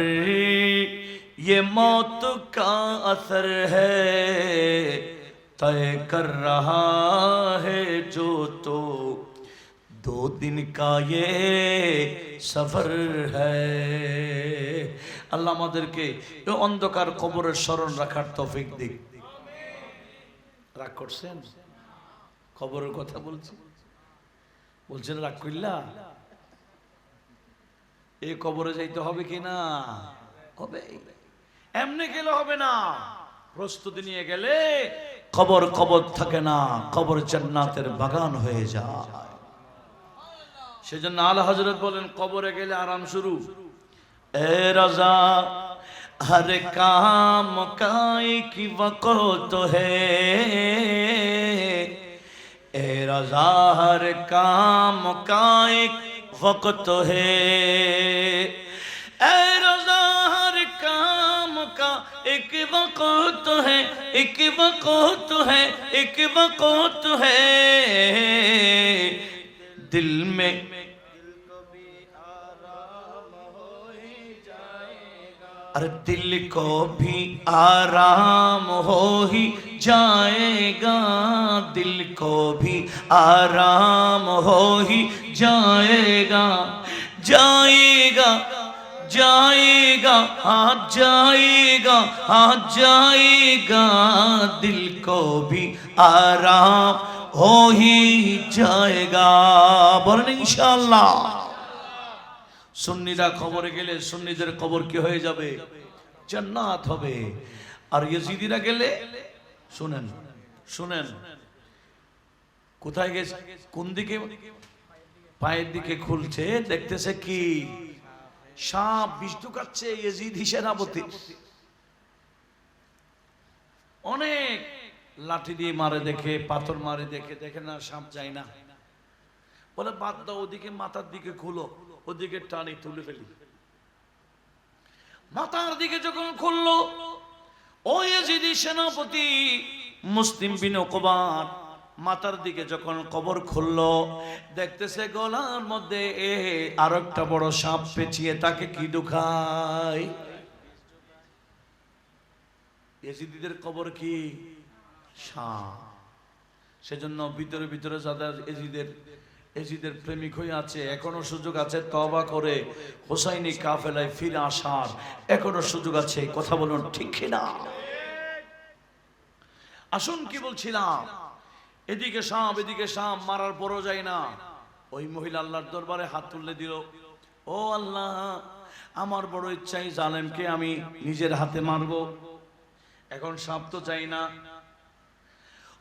ये मौत का असर है, तय कर रहा है जो तो 2 दिन का ये सफर है। আল্লাহ আমাদেরকে এই অন্ধকার কবরের স্মরণ রাখার তৌফিক দিক। রাগ করছেন? কবরের কথা বলছি, বলছেন রাগ কইলা? এই কবরে যাইতে হবে কি না? হবে। এমনি গেলে হবে না, প্রস্তুতি নিয়ে গেলে কবর কবর থাকে না, কবর জান্নাতের বাগান হয়ে যায়। সেজন্য আলা হযরত বলেন কবরে গেলে আরাম শুরু। এ রাজা हर काम का एक वक़्त है, ए रज़ा हर काम का एक वक़्त है, ए रज़ा हर काम का एक वक़्त है, एक वक़्त है, एक वक़्त है, दिल में अरे दिल को भी आराम हो ही जाएगा, दिल को भी आराम हो ही जाएगा, जाएगा जाएगा हाँ जाएगा हाँ जाएगा, दिल को भी आराम हो ही जाएगा বলেন ইনশাআল্লাহ। সুন্নিরা কবরে গেলে সুন্নিদের কবর কি হয়ে যাবে? জান্নাত হবে। আর ইয়েজিদিরা গেলে শুনেন শুনেন কোথায় গেছে, কোন দিকে? পায়ের দিকে খুলছে, দেখতেছে কি সাপ বিষ ঢুকাচ্ছে ইয়েজিদি সেনাপতি। অনেক লাঠি দিয়ে মারে দেখে, পাথর মারে দেখে, দেখে না সাপ যায় না, বলে বাদ দাও, ওদিকে মাথার দিকে খুলো, ওদিকে টানি তুলে ফেলি। মাথার দিকে যখন খুললো, ওই ইয়েজিদি সেনাপতি মুসলিম বিন উকবার মাথার দিকে যখন কবর খুললো, দেখতেছে গলার মধ্যে আর একটা বড় সাপ পেঁচিয়ে তাকে কি ঢুকায়? ইয়েজিদিদের কবর কি সাপ। সেজন্য ভিতরে ভিতরে যাদের এজিদের প্রেমিক হয়ে আছে, এখনো সুযোগ আছে তওবা করে হোসাইনি কাফেলায় ফিরে আসার, এখনো সুযোগ আছে। কথা বলুন ঠিক কিনা? আসুন, কি বলছিলাম, এদিকে সাপ এদিকে সাপ, মারার পরও যায় না। ওই মহিলা আল্লাহর দরবারে হাত তুলে দিল, ও আল্লাহ, আমার বড় ইচ্ছাই জালেমকে আমি নিজের হাতে মারবো, এখন সাপ তো চাই না।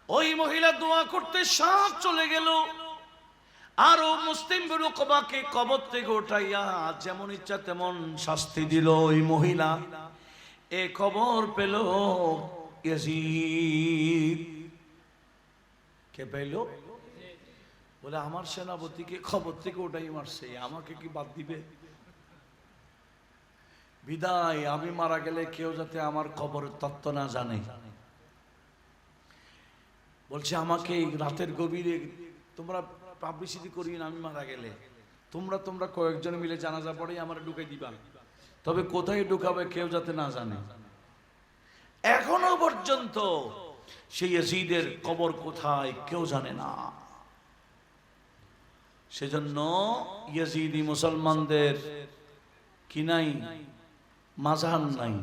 ওই মহিলা দোয়া করতে সাপ চলে গেল, আর ও মুসলিম বিন উকবাকে কবর থেকে উঠাইয়া যেমন ইচ্ছা তেমন শাস্তি দিল। ওই মহিলা এ খবর পেল ইয়াজিদ। কে পেল? বলে আমার সেনাপতিকে খবর থেকে ওটাই মারছে, আমাকে কি বাদ দিবে? বিদায়, আমি মারা গেলে কেউ যাতে আমার খবরের তত্ত্ব না জানে। বলছে আমাকে রাতের গভীরে তোমরা পাবলিসিটি করি না, আমি মারা গেলে তোমরা কয়েকজন মিলে জানাজা পড়ে আমার ঢুকাই দিবা, তবে কোথায় ঢুকাবে কেউ যাতে না জানে। এখনো পর্যন্ত সেই ইয়াজিদের কবর কোথায় কেউ জানে না। সেজন্য ইয়াজিদি মুসলমানদের কি নাই? মাজার নাই।